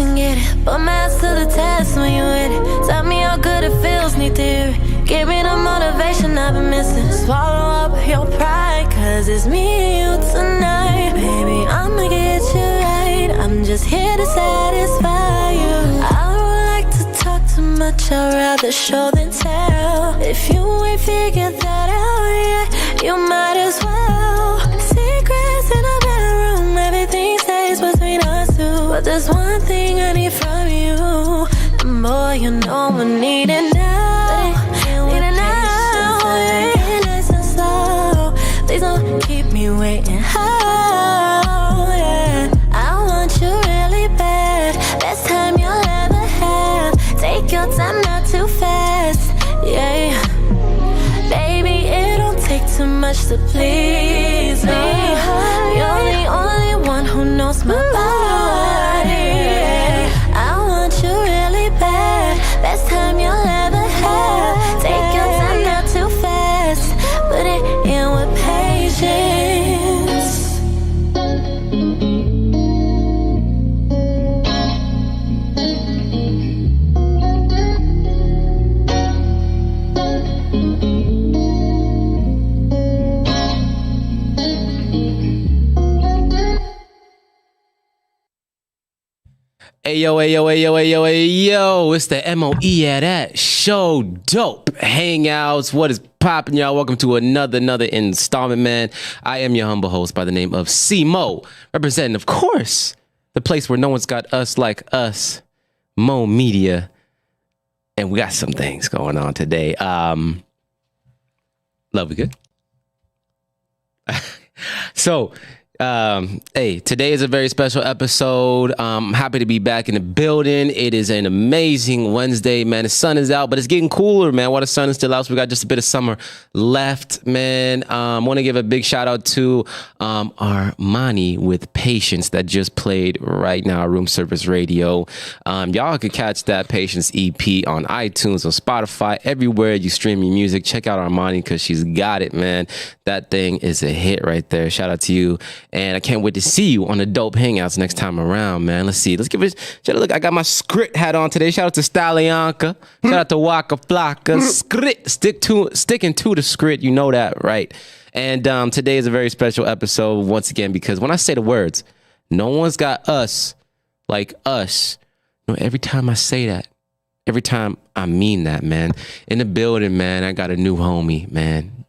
can get it. Put my ass to the test when you with it. Tell me how good it feels, need theory. Give me the motivation I've been missing. Swallow up your pride, cause it's me and you tonight. Baby, I'ma get you right. I'm just here to satisfy you. I don't like to talk too much, I'd rather show than tell. If you ain't figured that out yet, you might as well. Secrets in a bedroom, everything stays between us two. But there's one thing I need from you, and boy, you know I need it now. Need it now, yeah. Nice and slow. Please don't keep me waiting. Oh, yeah. I want you really bad. Best time you'll ever have. Take your time, not too fast. Yeah. Baby, it don't take too much to please me. You're the only one who knows my body. I want you really bad. Best time you'll ever have. Take your time, not too fast. Put it in with patience. Ayo, it's the MOE at that show dope Hangouts. What is poppin', y'all? Welcome to another installment, man. I am your humble host by the name of C-Mo, representing, of course, the place where no one's got us like us, Mo Media. And we got some things going on today. Love, we good? So, hey, today is a very special episode. I'm happy to be back in the building. It is an amazing Wednesday, man. The sun is out, but it's getting cooler, man. While the sun is still out, so we got just a bit of summer left, man. I want to give a big shout out to Armani with Patience that just played right now, Room Service Radio. Y'all could catch that Patience EP on iTunes, on Spotify, everywhere you stream your music. Check out Armani because she's got it, man. That thing is a hit right there. Shout out to you. And I can't wait to see you on the dope Hangouts next time around, man. Let's see. Let's give it a look. I got my script hat on today. Shout out to Stalianka. Shout out to Waka Flocka. Sticking to the script. You know that, right? And today is a very special episode once again because when I say the words, no one's got us like us. You know, every time I say that, every time I mean that, man. In the building, man, I got a new homie, man.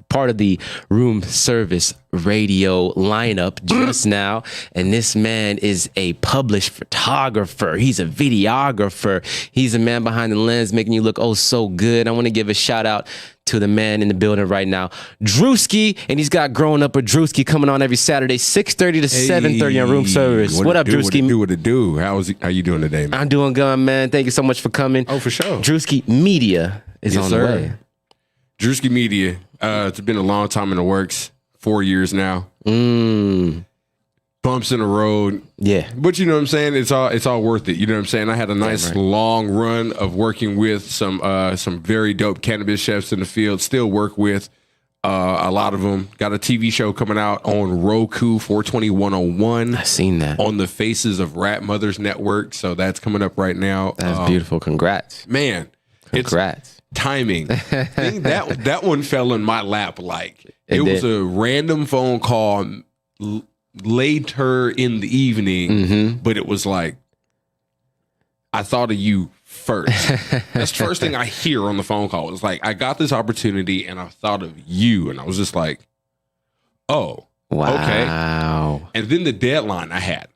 Part of the Room Service Radio lineup just now, and this man is a published photographer. He's a videographer. He's a man behind the lens, making you look oh so good. I want to give a shout out to the man in the building right now, Drewski, and he's got Growing Up with Drewski coming on every Saturday, 6:30 to 7:30 on Room Service. What up, Drewski? What it do? How you doing today, man? I'm doing good, man. Thank you so much for coming. Oh, for sure. Drewski Media is on the way. Drewski Media. It's been a long time in the works. 4 years now. Bumps in the road. Yeah. But you know what I'm saying? It's all worth it. You know what I'm saying? I had a nice long run of working with some very dope cannabis chefs in the field. Still work with a lot of them. Got a TV show coming out on Roku, 420-101. I seen that. On the Faces of Rap Mothers Network. So that's coming up right now. That's beautiful. Congrats. Man. Congrats. Timing. I think that one fell in my lap. Like it was a random phone call later in the evening, but it was like I thought of you first. That's the first thing I hear on the phone call. It's like I got this opportunity and I thought of you, and I was just like, oh, wow, okay. And then the deadline I had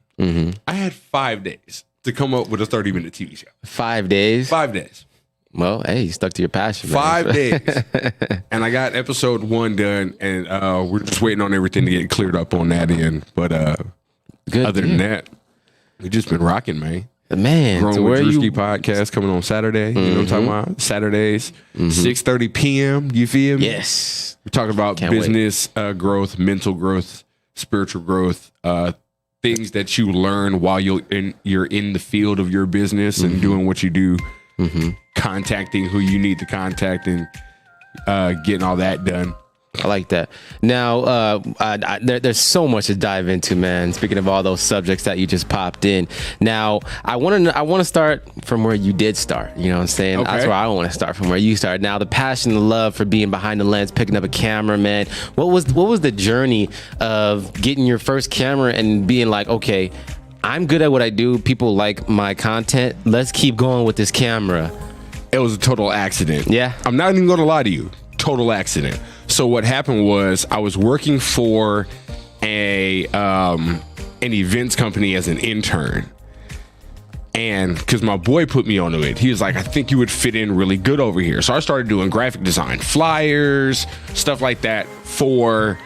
5 days to come up with a 30-minute TV show. 5 days. 5 days. Well, hey, you stuck to your passion, man. 5 days. And I got episode 1 done, and we're just waiting on everything to get cleared up on that end. But other than that, we just been rocking, man. Man, Growing with Drewski podcast coming on Saturday. You know what I'm talking about? Saturdays, 6:30 p.m. You feel me? Yes. We're talking about business growth, mental growth, spiritual growth, things that you learn while you're in the field of your business and doing what you do. Contacting who you need to contact and getting all that done. I like that. Now, there's so much to dive into, man. Speaking of all those subjects that you just popped in. Now, I want to start from where you did start. You know what I'm saying? Okay. That's where I want to start, from where you started. Now, the passion, the love for being behind the lens, picking up a camera, man. What was the journey of getting your first camera and being like, okay, I'm good at what I do. People like my content. Let's keep going with this camera. It was a total accident. Yeah. I'm not even going to lie to you. Total accident. So what happened was I was working for an events company as an intern. And because my boy put me onto it, he was like, I think you would fit in really good over here. So I started doing graphic design, flyers, stuff like that for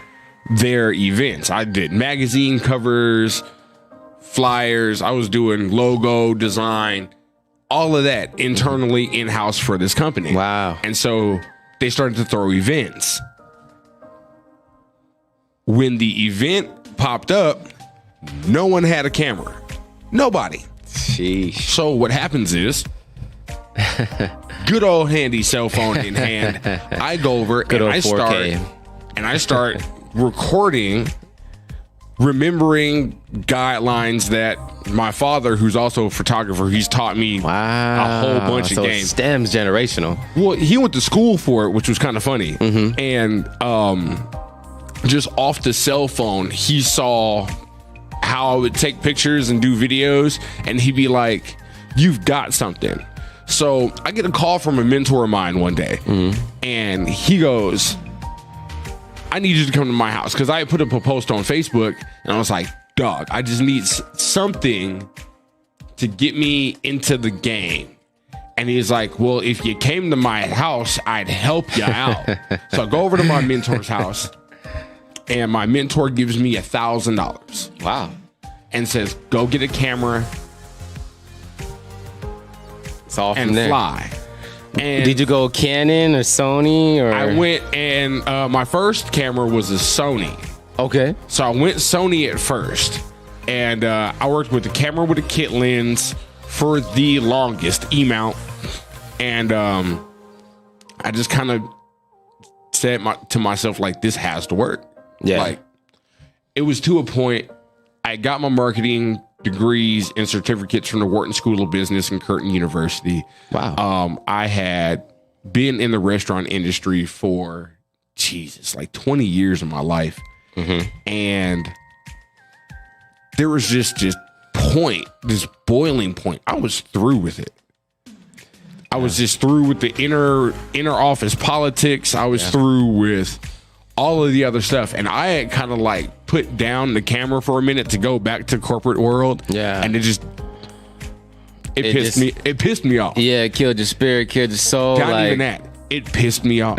their events. I did magazine covers, flyers. I was doing logo design, all of that internally in-house for this company. Wow. And so they started to throw events. When the event popped up, no one had a camera. Nobody. Sheesh. So what happens is, good old handy cell phone in hand, I go over Good and old 4K. I start recording, remembering guidelines that my father, who's also a photographer, he's taught me a whole bunch of So it games. stems generational. Well, he went to school for it, which was kind of funny. And just off the cell phone, he saw how I would take pictures and do videos, and he'd be like, you've got something. So I get a call from a mentor of mine one day, and he goes, I need you to come to my house, because I had put up a post on Facebook, and I was like, dog, I just need something to get me into the game. And he's like, well, if you came to my house, I'd help you out. So I go over to my mentor's house, and my mentor gives me $1,000. Wow. And says, go get a camera It's all from and there. fly. And Did you go Canon or Sony or? I went, and my first camera was a Sony. Okay. So I went Sony at first. And I worked with the camera with a kit lens for the longest, E-mount. And I just kind of said to myself, like, this has to work. Yeah. Like, it was to a point, I got my marketing degrees and certificates from the Wharton School of Business and Curtin University. Wow. I had been in the restaurant industry for, like 20 years of my life. And there was just this boiling point. I was through with it. I was just through with the inner office politics. I was through with all of the other stuff, and I had kind of like put down the camera for a minute to go back to corporate world. Yeah. And it pissed me off. Yeah, it killed your spirit, killed your soul. Not like, even that. It pissed me off.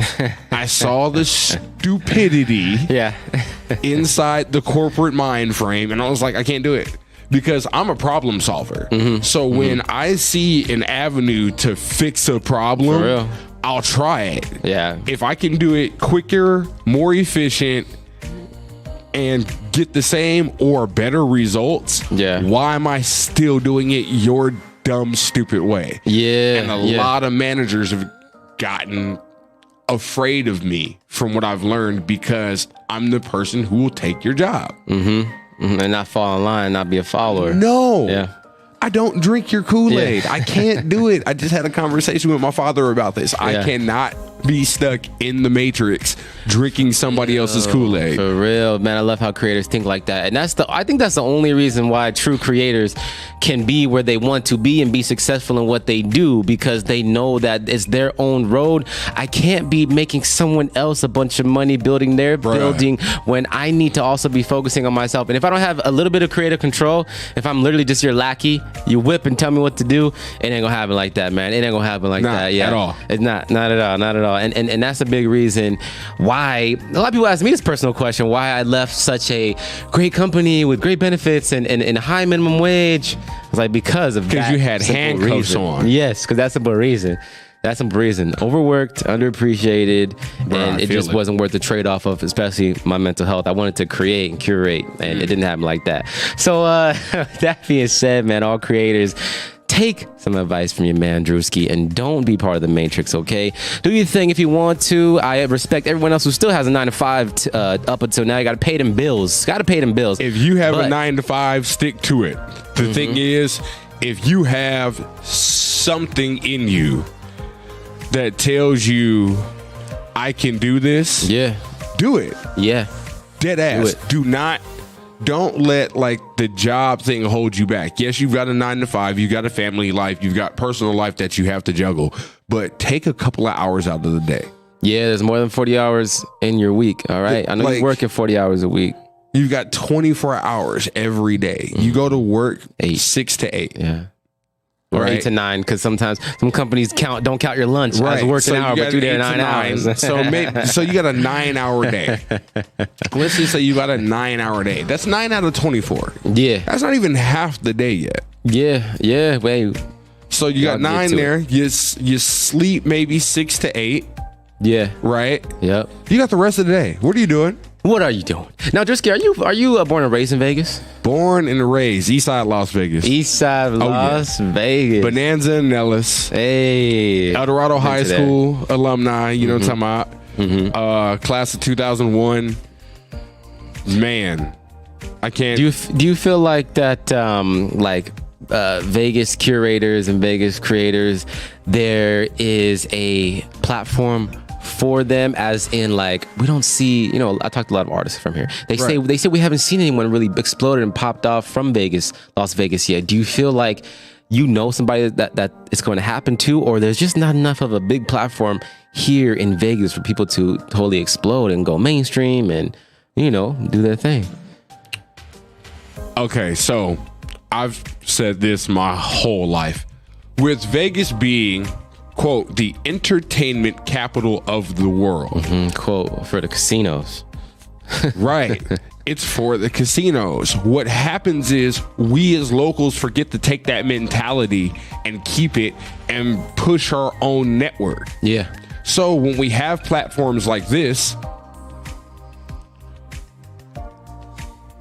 I saw the stupidity Yeah. inside the corporate mind frame, and I was like, I can't do it, because I'm a problem solver. So when I see an avenue to fix a For problem, real. I'll try it. Yeah. If I can do it quicker, more efficient, and get the same or better results, why am I still doing it your dumb, stupid way? Yeah. And a lot of managers have gotten afraid of me from what I've learned, because I'm the person who will take your job. And not fall in line, not be a follower. No. Yeah. I don't drink your Kool-Aid. Yeah. I can't do it. I just had a conversation with my father about this. I cannot be stuck in the matrix drinking somebody else's Kool-Aid. For real, man. I love how creators think like that. And I think that's the only reason why true creators can be where they want to be and be successful in what they do, because they know that it's their own road. I can't be making someone else a bunch of money building their building when I need to also be focusing on myself. And if I don't have a little bit of creative control, if I'm literally just your lackey, you whip and tell me what to do, it ain't gonna happen like that, man. It ain't gonna happen like that. Yeah. At all. It's not at all. And that's a big reason why a lot of people ask me this personal question, why I left such a great company with great benefits and a high minimum wage. I was like, because you had handcuffs on. Yes, because that's a simple reason. That's some reason. Overworked, underappreciated, and it just wasn't worth the trade-off of, especially my mental health. I wanted to create and curate, and it didn't happen like that. So that being said, man, all creators, take some advice from your man Drewski and don't be part of the matrix, okay? Do your thing if you want to. I respect everyone else who still has a 9 to 5 up until now. You got to pay them bills. If you have a 9 to 5, stick to it. The thing is, if you have something in you that tells you I can do this, do it. Yeah. Dead ass. Don't let like the job thing hold you back. Yes, you've got a 9 to 5, you got a family life, you've got personal life that you have to juggle, but take a couple of hours out of the day. Yeah, there's more than 40 hours in your week. All right. I know you're working 40 hours a week. You've got 24 hours every day. You go to work 6 to 8. Yeah. Or 8 to 9, because sometimes some companies don't count your lunch as a working hour, but you're there 9 hours. So you got a 9-hour day. Let's just say you got a 9-hour day. That's 9 out of 24. Yeah. That's not even half the day yet. Yeah. Wait. So you got 9 there. You sleep maybe 6 to 8. Yeah. Right? Yep. You got the rest of the day. What are you doing? What are you doing? Now, Drewski, are you born and raised in Vegas? Born and raised, Eastside Las Vegas. Eastside Las Vegas. Bonanza and Nellis. Hey. El Dorado High School alumni, you know what I'm talking about? Class of 2001. Man, I can't. Do you feel like that, Vegas curators and Vegas creators, there is a platform for them, as in like we don't see, I talked to a lot of artists from here. They say we haven't seen anyone really exploded and popped off from Las Vegas yet. Do you feel like somebody that it's going to happen to, or there's just not enough of a big platform here in Vegas for people to totally explode and go mainstream and do their thing? Okay, so I've said this my whole life. With Vegas being, quote, the entertainment capital of the world. Quote, for the casinos. Right. It's for the casinos. What happens is we as locals forget to take that mentality and keep it and push our own network. Yeah. So when we have platforms like this,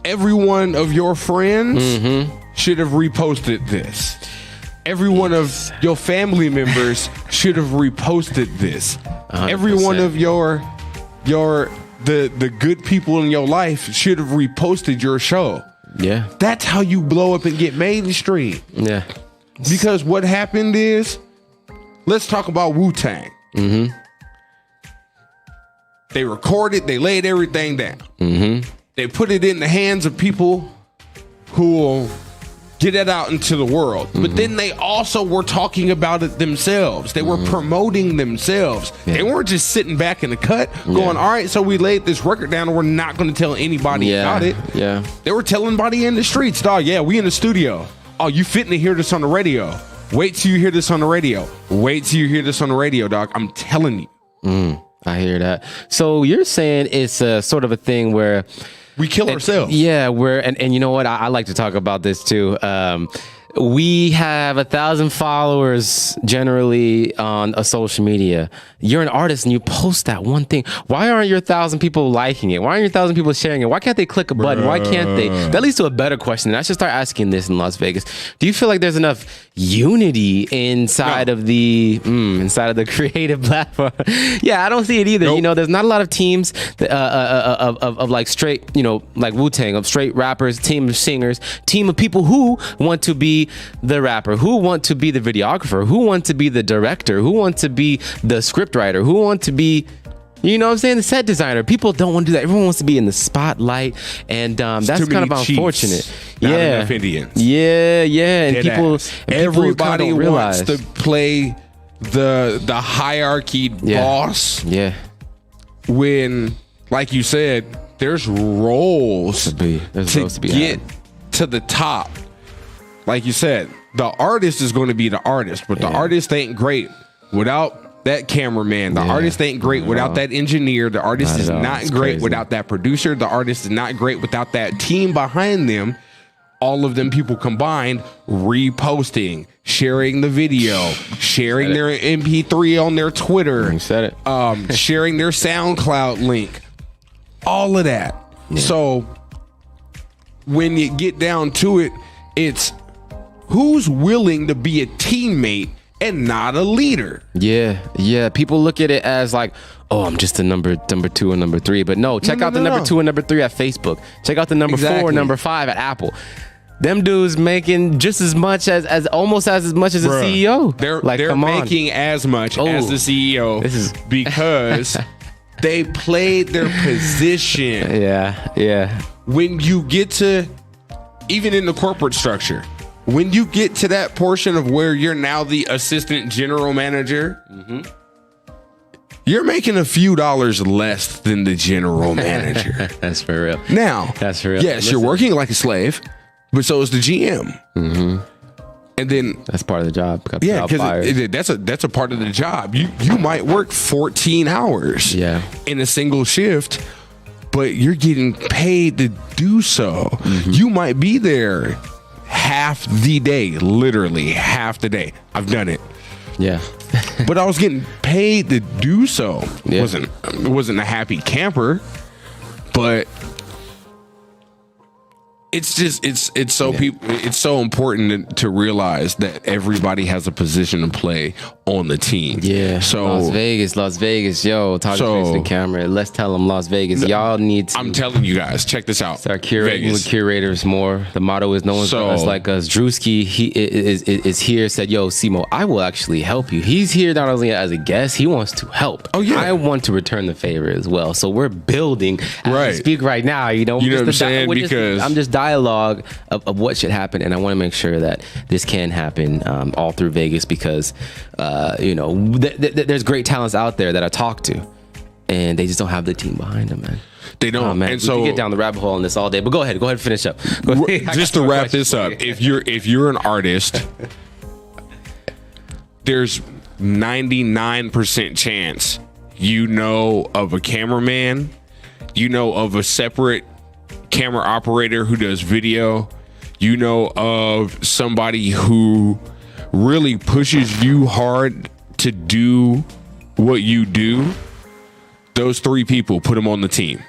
every one of your friends should have reposted this. Every one of your family members should have reposted this. 100%. Every one of the good people in your life should have reposted your show. Yeah. That's how you blow up and get mainstream. Yeah. Because what happened is, let's talk about Wu-Tang. They recorded, they laid everything down. They put it in the hands of people who will get it out into the world. But then they also were talking about it themselves. They were promoting themselves. They weren't just sitting back in the cut going, all right, so we laid this record down and we're not going to tell anybody about it. Yeah. They were telling everybody in the streets, dog, we in the studio. Oh, you fitting to hear this on the radio. Wait till you hear this on the radio. Wait till you hear this on the radio, dog. I'm telling you. I hear that. So you're saying it's a sort of a thing where we kill ourselves. Yeah, and you know what? I like to talk about this too. We have 1,000 followers generally on a social media. You're an artist and you post that one thing. Why aren't your 1,000 people liking it? Why aren't your 1,000 people sharing it? Why can't they click a button? Why can't they? That leads to a better question. And I should start asking this in Las Vegas. Do you feel like there's enough unity inside of the creative platform? Yeah, I don't see it either. Nope. There's not a lot of teams of like straight, like Wu-Tang, of straight rappers, team of singers, team of people who want to be the rapper, who want to be the videographer, who want to be the director, who want to be the script writer, who want to be, the set designer. People don't want to do that. Everyone wants to be in the spotlight, and that's kind of unfortunate. Not enough Indians. Yeah, and people, everybody wants to play the hierarchy boss. Yeah. When, like you said, there's roles to get to the top. Like you said, the artist is going to be the artist, but the artist ain't great without that cameraman. The artist ain't great without that engineer. The artist is not great without that producer. The artist is not great without that team behind them. All of them people combined, reposting, sharing the video, sharing their MP3 on their Twitter. You said it. Sharing their SoundCloud link. All of that. Yeah. So when you get down to it, it's who's willing to be a teammate and not a leader? Yeah. People look at it as like, oh, I'm just a number 2 and number 3. But no, check out the number 2 and number 3 at Facebook. Check out the number 4 and number 5 at Apple. Them dudes making just as much as almost as much as the CEO. They're making as much as the CEO. This is because they played their position. Yeah. When you get to, even in the corporate structure, when you get to that portion of where you're now the assistant general manager, you're making a few dollars less than the general manager. That's for real. Now, that's for real. Yes, you're working like a slave, but so is the GM. And then that's part of the job. Yeah, because that's a part of the job. You might work 14 hours in a single shift, but you're getting paid to do so. You might be there half the day, literally half the day. I've done it. Yeah. But I was getting paid to do so. It wasn't a happy camper, but it's just it's so important to realize that everybody has a position to play on the team. Yeah. So Las Vegas, yo, talk to the camera. Let's tell them Las Vegas. Y'all need to. I'm telling you guys, check this out. Start curating with curators more. The motto is no one's us like us. Drewski, he is here. Said, yo, Simo, I will actually help you. He's here not only as a guest, he wants to help. Oh yeah. I want to return the favor as well. So we're building as we speak right now. You know what I'm saying? Because I'm just dialogue of what should happen, and I want to make sure that this can happen all through Vegas because there's great talents out there that I talk to, and they just don't have the team behind them, man. They don't. Man, and we so can get down the rabbit hole on this all day. But go ahead, finish up. Just to wrap this up, if you're an artist, there's 99% chance you know of a cameraman, you know of a separate camera operator who does video, you know of somebody who really pushes you hard to do what you do. Those 3 people, put them on the team.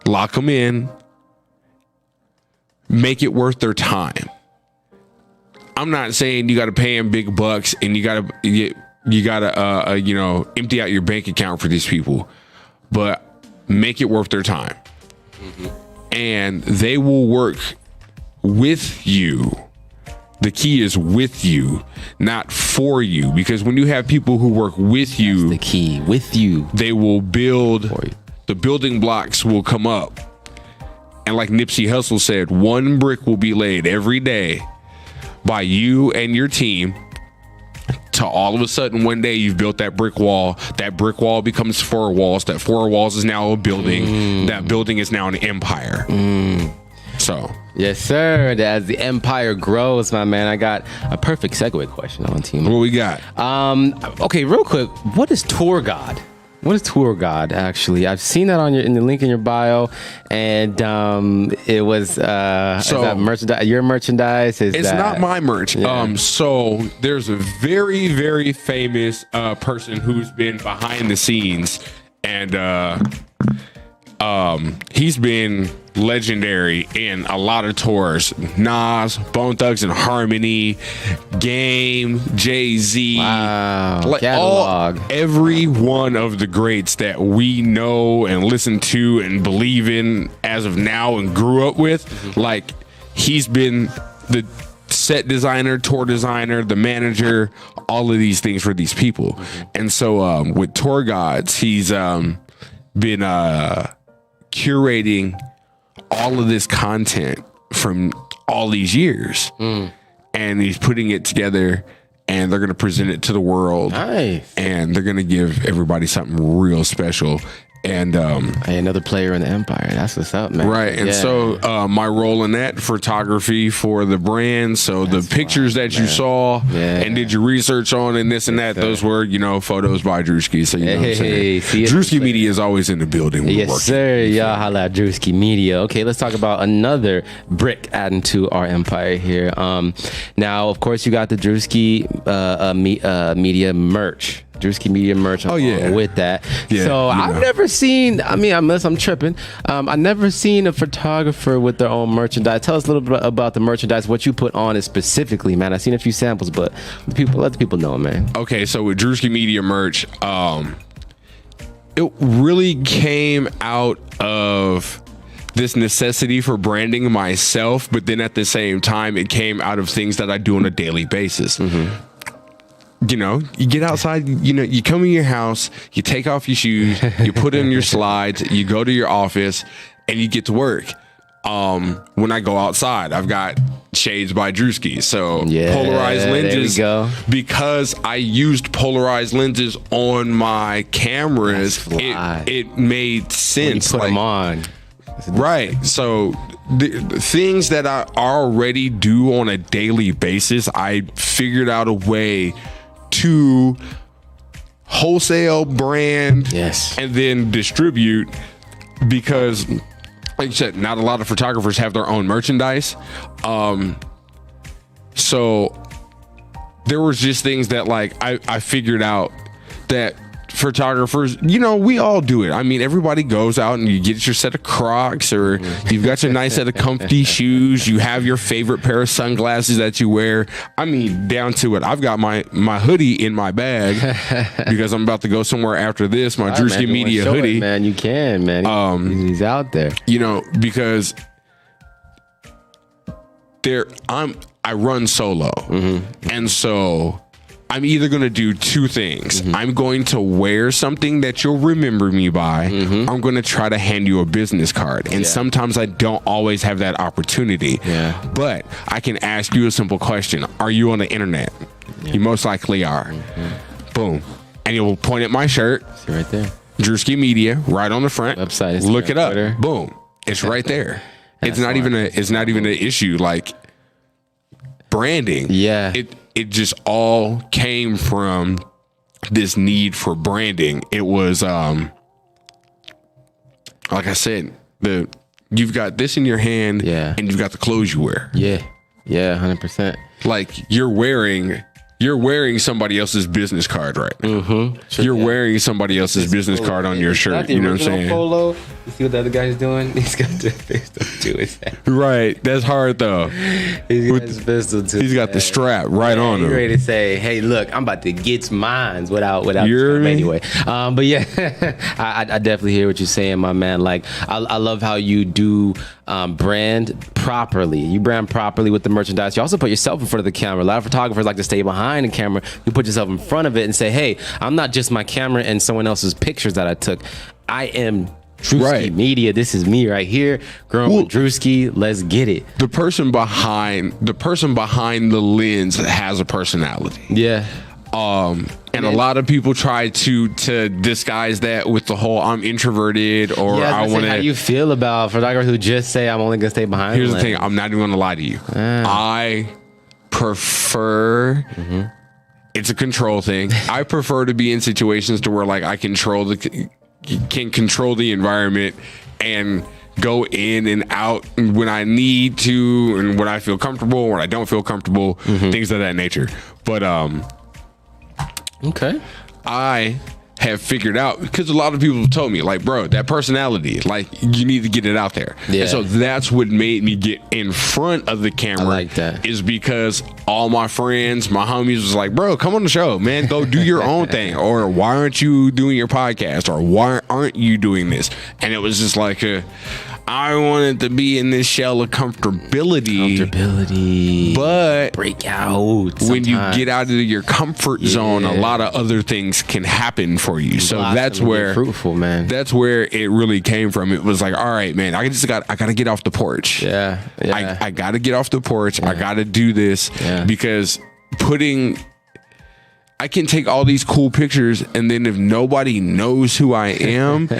Lock them in. Make it worth their time. I'm not saying you got to pay them big bucks and you got to empty out your bank account for these people, but make it worth their time. And they will work with you. The key is with you, not for you. Because when you have people who work with you, that's the key, with you, they will build, the building blocks will come up. And like Nipsey Hussle said, one brick will be laid every day by you and your team, to all of a sudden one day you've built that brick wall. That brick wall becomes 4 walls. That 4 walls is now a building. That building is now an empire. So yes, sir. As the empire grows, my man, I got a perfect segue question on team. What we got? Okay, real quick. What is Tour God? What is Tour God? Actually, I've seen that in the link in your bio, and it was is that merchandise. Your merchandise is. It's not my merch. Yeah. So there's a very, very famous person who's been behind the scenes, and he's been legendary in a lot of tours. Nas, Bone Thugs and Harmony, Game, Jay-Z. Wow. Like every one of the greats that we know and listen to and believe in as of now and grew up with, like he's been the set designer, tour designer, the manager, all of these things for these people. And so with Tour Gods, he's been curating all of this content from all these years, and he's putting it together, and they're going to present it to the world. Nice. And they're going to give everybody something real special. And hey, another player in the empire. That's what's up, man. Right. And so my role in that, photography for the brand. So that's the pictures that you saw and did your research on and this and that, those were, photos by Drewski. So you know what I'm saying? Drewski Media is always in the building. Yes, sir. Y'all holla at Drewski Media. Okay, let's talk about another brick adding to our empire here. Now, of course, you got the Drewski Media merch. Drewski Media merch with that. Yeah, so I've never seen, I mean, unless I'm tripping, I've never seen a photographer with their own merchandise. Tell us a little bit about the merchandise, what you put on it specifically, man. I've seen a few samples, but let the people know, man. Okay, so with Drewski Media merch, it really came out of this necessity for branding myself, but then at the same time, it came out of things that I do on a daily basis. You know, you get outside, you know, you come in your house, you take off your shoes, you put in your slides, you go to your office, and you get to work. When I go outside, I've got shades by Drewski. So polarized lenses, because I used polarized lenses on my cameras, it made sense. When you put them on. Right. So the things that I already do on a daily basis, I figured out a way to wholesale brand and then distribute, because like you said, not a lot of photographers have their own merchandise. So there was just things that like I figured out that photographers, you know, we all do it. I mean, everybody goes out and you get your set of Crocs, or you've got your nice set of comfy shoes. You have your favorite pair of sunglasses that you wear. I mean, down to it. I've got my hoodie in my bag because I'm about to go somewhere after this. My Drewski Media hoodie. It, man, you can, man. He's out there. You know, because I run solo, and so I'm either going to do two things. I'm going to wear something that you'll remember me by. I'm going to try to hand you a business card. And sometimes I don't always have that opportunity. But I can ask you a simple question. Are you on the internet? You most likely are. Boom. And you'll point at my shirt. See right there. Drewski Media, right on the front. Website. Look it up. Twitter. Boom. It's right there. It's not even an issue. Like branding. It just all came from this need for branding. It was like I said, you've got this in your hand, and you've got the clothes you wear. 100%. Like you're wearing somebody else's business card right now. You're wearing somebody else's business card on your shirt. You know what I'm saying? Polo. You see what the other guy's doing? He's got the pistol to his head. Right. That's hard though. He's got his pistol to He's got the strap right on him. He's ready to say, "Hey, look, I'm about to get mines without the strap anyway." But yeah, I definitely hear what you're saying, my man. Like I love how you do brand properly. You brand properly with the merchandise. You also put yourself in front of the camera. A lot of photographers like to stay behind the camera. You put yourself in front of it and say, "Hey, I'm not just my camera and someone else's pictures that I took. I am Drewski Media. This is me right here. Growing with Drewski. Let's get it." The person behind the lens has a personality. And a lot of people try to disguise that with the whole I'm introverted or I want to. How do you feel about photographers who just say I'm only gonna stay behind? Here's the thing. I'm not even gonna lie to you. I prefer. It's a control thing. I prefer to be in situations to where like I can control the environment and go in and out when I need to and when I feel comfortable, when I don't feel comfortable, things of that nature. But I have figured out, because a lot of people have told me, like, bro, that personality, like, you need to get it out there. And so that's what made me get in front of the camera. I like that. Is because all my friends, my homies was like, bro, come on the show, man, go do your own thing. Or why aren't you doing your podcast? Or why aren't you doing this? And it was just like I wanted to be in this shell of comfortability, but break out. When you get out of your comfort zone, a lot of other things can happen for you. So that's where fruitful, man. That's where it really came from. It was like, all right, man, I gotta get off the porch. I gotta get off the porch. I gotta do this because I can take all these cool pictures, and then if nobody knows who I am,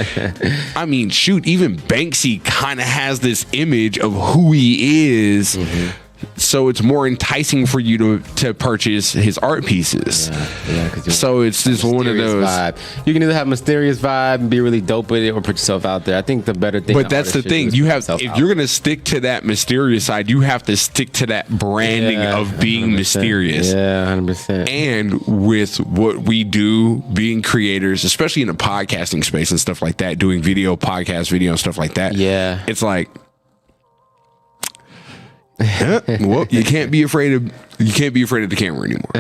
I mean, shoot, even Banksy kind of has this image of who he is. So it's more enticing for you to purchase his art pieces. So it's just one of those vibe. You can either have a mysterious vibe and be really dope with it, or put yourself out there. I think the better thing. But that's the thing. You have, if you're gonna stick to that mysterious side, you have to stick to that branding of being 100%. mysterious. Yeah, 100%. And with what we do, being creators, especially in the podcasting space and stuff like that, doing podcast video and stuff like that. Yeah, it's like. Well, you can't be afraid of the camera anymore.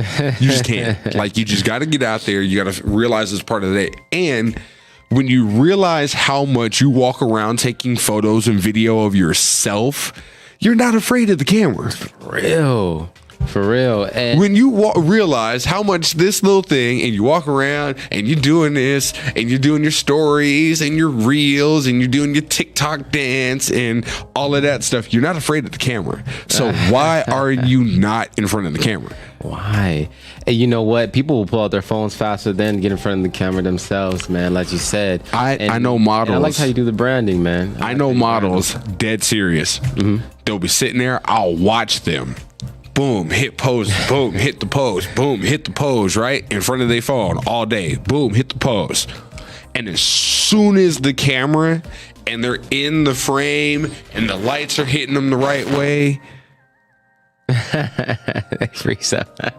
You just can't. Like, you just got to get out there. You got to realize it's part of the day. And when you realize how much you walk around taking photos and video of yourself, you're not afraid of the camera. For real. And when you realize how much this little thing, and you walk around and you're doing this, and you're doing your stories and your reels, and you're doing your TikTok dance and all of that stuff, you're not afraid of the camera. So why are you not in front of the camera? Why? And you know what? People will pull out their phones faster than get in front of the camera themselves, man. Like you said, I know models. I like how you do the branding, man. I know models, dead serious. They'll be sitting there. I'll watch them. Boom, hit pose, boom, hit the pose, boom, hit the pose, right? In front of their phone all day. Boom, hit the pose. And as soon as the camera and they're in the frame and the lights are hitting them the right way. That freaks out.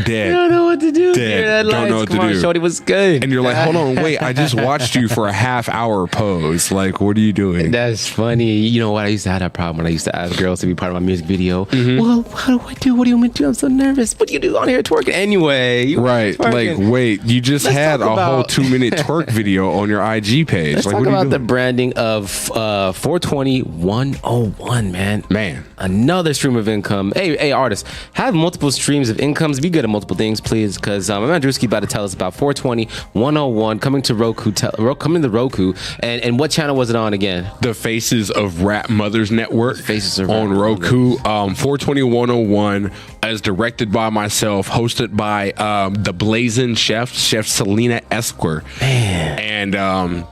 Dead. I don't know what to do. Dead. Don't know what to do. Shorty was good. And you're like, hold on, wait, I just watched you for a half-hour pose. Like, what are you doing? That's funny. You know what? I used to have that problem when I used to ask girls to be part of my music video. Well, how do I do? What do you want me to do? I'm so nervous. What do you do on here twerking? Anyway. Right. Like, wait, you just had a whole 2-minute twerk video on your IG page. Let's like, talk about the branding of 420 101, man. Another stream of income. Hey, artists, have multiple streams of incomes. Be good at multiple things, please, because my man Drewski about to tell us about 420 101 coming to Roku. Coming to Roku. And what channel was it on again? The Faces of Rap Mothers Network. Faces of on Rap Roku. 420 101 is directed by myself, hosted by the Blazing Chef Selena Esquer. Man. And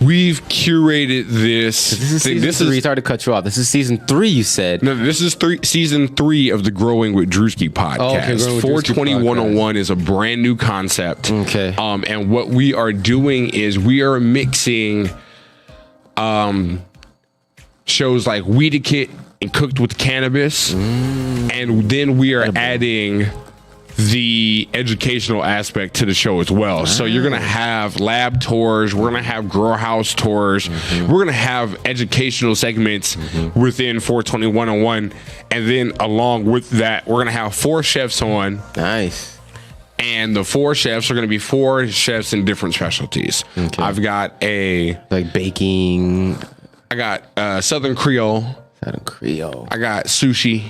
we've curated this. This is sorry to cut you off. This is season 3, you said. No, this is season 3 of the Growing with Drewski podcast. Oh, okay, 420 101 is a brand new concept. Okay. And what we are doing is we are mixing shows like Weedakit and Cooked with Cannabis. And then we are adding the educational aspect to the show as well. So you're gonna have lab tours, we're gonna have grow house tours, we're gonna have educational segments within 420 101, and then along with that, we're gonna have 4 chefs on. Nice. And the 4 chefs are gonna be 4 chefs in different specialties. Okay. I've got like baking. I got Southern Creole. I got sushi.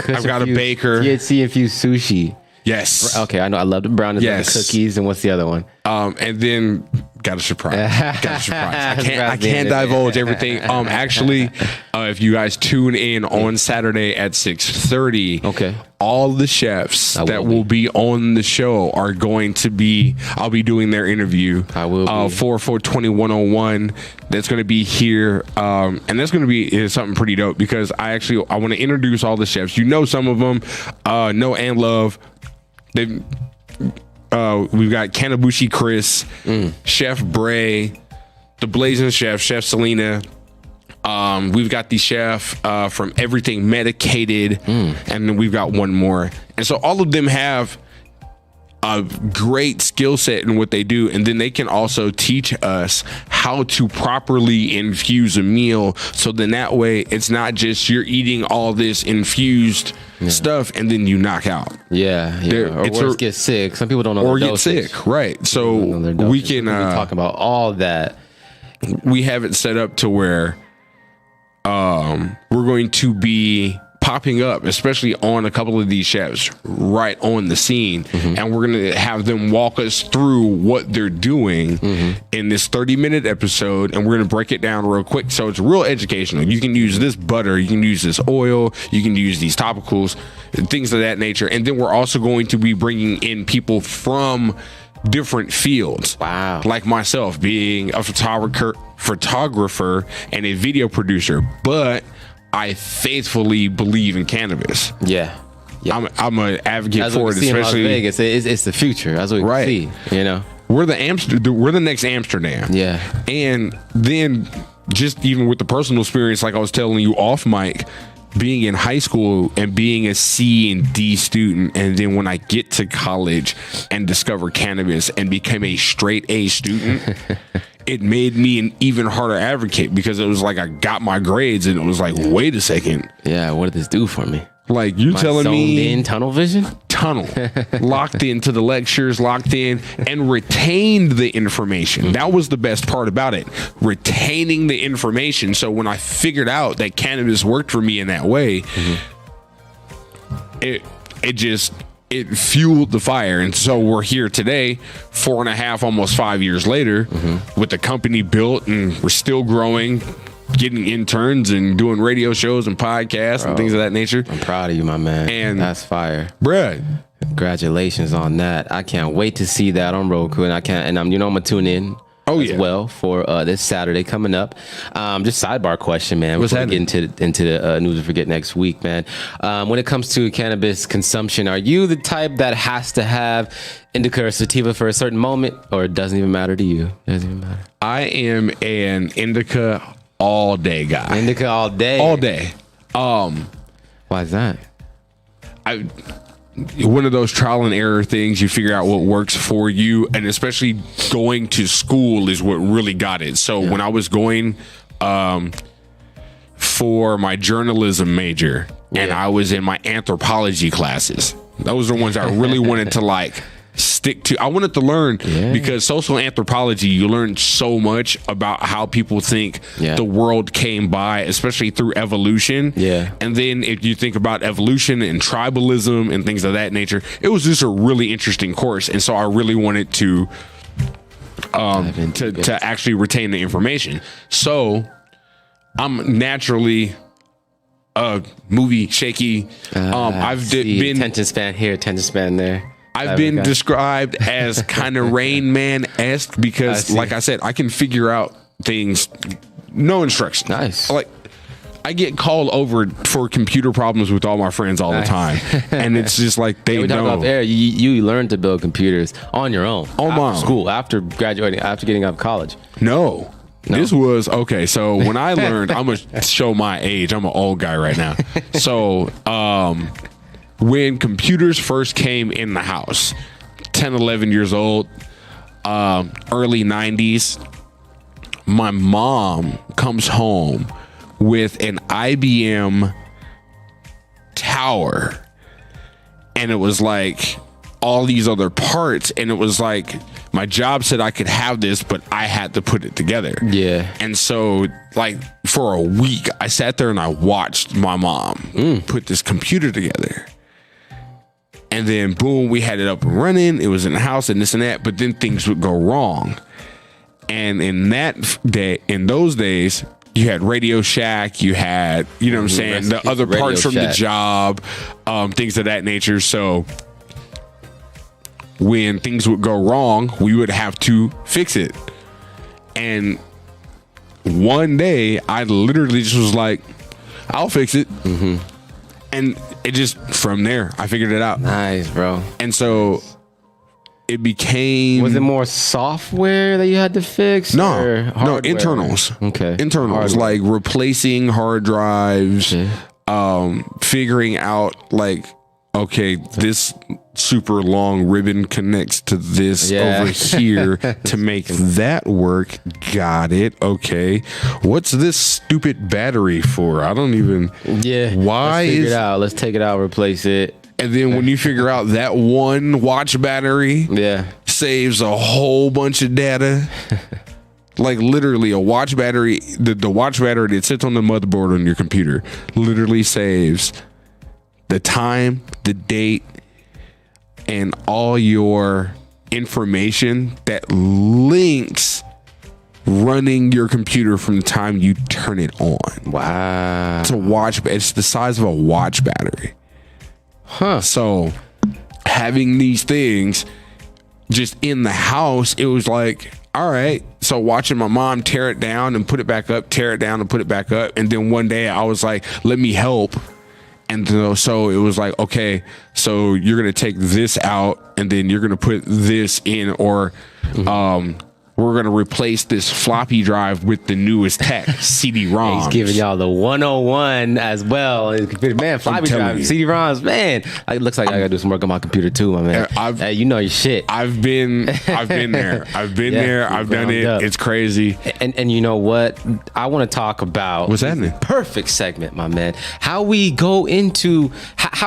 I've got a baker. THC infused sushi. Yes. Okay, I know. I love the brownies, the cookies, and what's the other one? And then got a surprise. I can't divulge everything. Actually, if you guys tune in on Saturday at 6:30, okay, all the chefs that will be on the show are going to be. I'll be doing their interview. I will be. For 420 101. That's going to be here, and that's going to be something pretty dope because I want to introduce all the chefs. You know some of them, know and love. We've got Kanabushi Chris, Chef Bray, the Blazing Chef Selena. We've got the chef from Everything Medicated, and then we've got one more. And so all of them have a great skill set in what they do, and then they can also teach us how to properly infuse a meal, so then that way it's not just you're eating all this infused stuff and then you knock out. Or get sick. Some people don't know, or get sick, right? So we can talk about all that. We have it set up to where we're going to be popping up, especially on a couple of these chefs right on the scene, and we're gonna have them walk us through what they're doing in this 30-minute episode, and we're gonna break it down real quick so it's real educational. You can use this butter, you can use this oil, you can use these topicals, things of that nature. And then we're also going to be bringing in people from different fields. Wow. Like myself, being a photographer photographer and a video producer, but I faithfully believe in cannabis. Yeah. I'm an advocate for it, especially in Las Vegas. It's the future. That's what we see. You know, we're the next Amsterdam. Yeah. And then just even with the personal experience, like I was telling you off mic, being in high school and being a C and D student, and then when I get to college and discover cannabis and became a straight A student, it made me an even harder advocate, because it was like I got my grades and it was like, wait a second. Yeah, what did this do for me? Like, you telling me in tunnel vision? Locked into the lectures, locked in, and retained the information. That was the best part about it, retaining the information. So when I figured out that cannabis worked for me in that way, it fueled the fire. And so we're here today, 4.5, almost 5 years later, with the company built, and we're still growing, getting interns and doing radio shows and podcasts and things of that nature. I'm proud of you, my man. And that's fire, bruh. Congratulations on that. I can't wait to see that on Roku, and I'm gonna tune in as well for this Saturday coming up. Just sidebar question, man. What's before we get into the news we forget next week, man. When it comes to cannabis consumption, are you the type that has to have indica or sativa for a certain moment, or it doesn't even matter to you? It doesn't even matter. I am an indica all day guy. Indica all day. All day. Why is that? One of those trial and error things. You figure out what works for you, and especially going to school is what really got it. So when I was going for my journalism major, and I was in my anthropology classes, those are the ones I really wanted to like stick to. I wanted to learn, because social anthropology, you learn so much about how people think the world came by, especially through evolution. And then if you think about evolution and tribalism and things of that nature, it was just a really interesting course. And so I really wanted to actually retain the information. So I'm naturally movie shaky. I've been attention span here, attention span there. I've been described as kind of Rain Man-esque, because, like I said, I can figure out things, no instruction. Nice. Like, I get called over for computer problems with all my friends all the time, and it's just like they know. You learned to build computers on your own, on my own, school, after graduating, after getting out of college. No. This was okay. So when I learned, I'm gonna show my age. I'm an old guy right now. So, when computers first came in the house, 10, 11 years old, early 90s, my mom comes home with an IBM tower, and it was like all these other parts, and it was like my job said I could have this, but I had to put it together. And so, like, for a week, I sat there and I watched my mom put this computer together. And then, boom, we had it up and running. It was in the house and this and that. But then things would go wrong. And in those days, you had Radio Shack. You had, you know what I'm saying, the other parts from the job, things of that nature. So when things would go wrong, we would have to fix it. And one day, I literally just was like, I'll fix it. And it just, from there, I figured it out. Nice, bro. And so it became... Was it more software that you had to fix? No, internals. Okay. Internals, like replacing hard drives, figuring out, like, okay, this super long ribbon connects to this over here to make that work. Got it. Okay. What's this stupid battery for? I don't even... Why let's figure it out. Let's take it out, replace it. And then when you figure out that one watch battery saves a whole bunch of data... Like, literally, a watch battery, the watch battery that sits on the motherboard on your computer literally saves the time, the date, and all your information that links running your computer from the time you turn it on. Wow. It's the size of a watch battery. So having these things just in the house, it was like, all right. So watching my mom tear it down and put it back up, tear it down and put it back up. And then one day I was like, let me help. And so it was like, okay, so you're going to take this out and then you're going to put this in, or we're going to replace this floppy drive with the newest tech, CD-ROMs. He's giving y'all the 101 as well. Man, floppy drive, CD-ROMs, man. It looks like I got to do some work on my computer too, my man. Hey, you know your shit. I've been there. I've been there. I've done it. Up. It's crazy. And you know what? I want to talk about what's happening. Perfect segment, my man. How we go into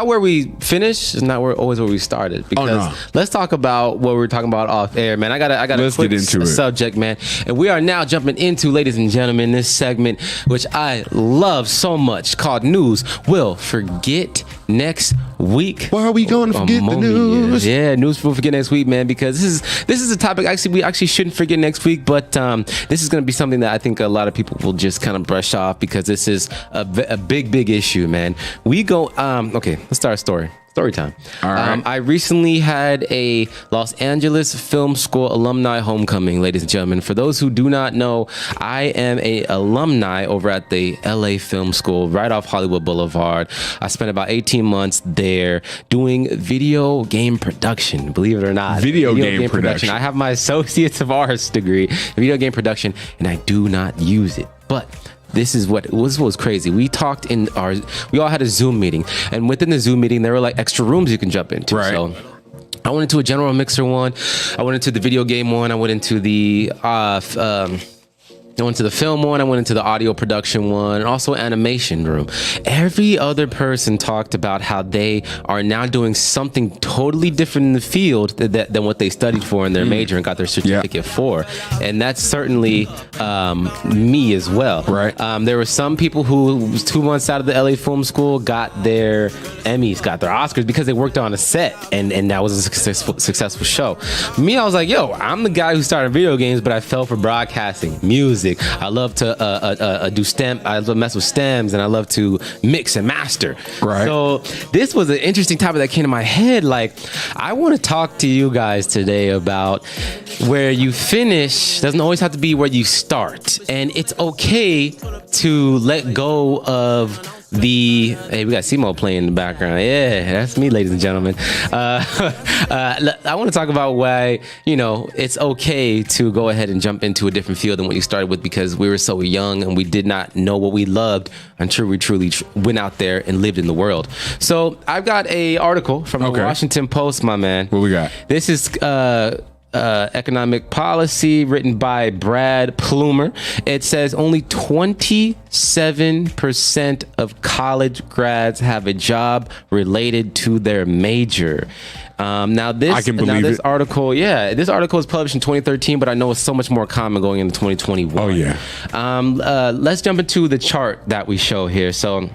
where we finish is not always where we started. Because let's talk about what we were talking about off air, man. I got let's get into it. Subject, man. And we are now jumping into, ladies and gentlemen, this segment, which I love so much, called News We'll Forget Next Week. Why are we going to forget the news? Yeah, news we'll forget next week, man, because this is a topic we actually shouldn't forget next week, but this is going to be something that I think a lot of people will just kind of brush off, because this is a big issue, man. We go, okay, let's start a story. Story time. All right. I recently had a Los Angeles Film School alumni homecoming, ladies and gentlemen. For those who do not know, I am a alumni over at the LA Film School right off Hollywood Boulevard. I spent about 18 months there doing video game production, believe it or not. Video game production. I have my Associates of Arts degree in video game production, and I do not use it. But this was crazy. We all had a Zoom meeting, and within the Zoom meeting, there were like extra rooms you can jump into. Right. So I went into a general mixer one. I went into the video game one. I went into the I went to the film one, I went into the audio production one, and also animation room. Every other person talked about how they are now doing something totally different in the field than what they studied for in their major and got their certificate for. And that's certainly me as well. Right. There were some people who was 2 months out of the LA Film School, got their Emmys, got their Oscars because they worked on a set, and that was a successful show. Me, I was like, yo, I'm the guy who started video games, but I fell for broadcasting, music. I love to do STEM. I love to mess with stems, and I love to mix and master. Right. So this was an interesting topic that came to my head. Like, I want to talk to you guys today about where you finish doesn't always have to be where you start, and it's okay to let go of hey, we got Simo playing in the background. Yeah, that's me, ladies and gentlemen. I want to talk about why, it's okay to go ahead and jump into a different field than what you started with, because we were so young and we did not know what we loved until we truly went out there and lived in the world. So I've got a article from the Washington Post, my man. What we got? This is economic policy written by Brad Plumer. It says only 27% of college grads have a job related to their major. Now this article was published in 2013, but I know it's so much more common going into 2021. Oh yeah. Let's jump into the chart that we show here. So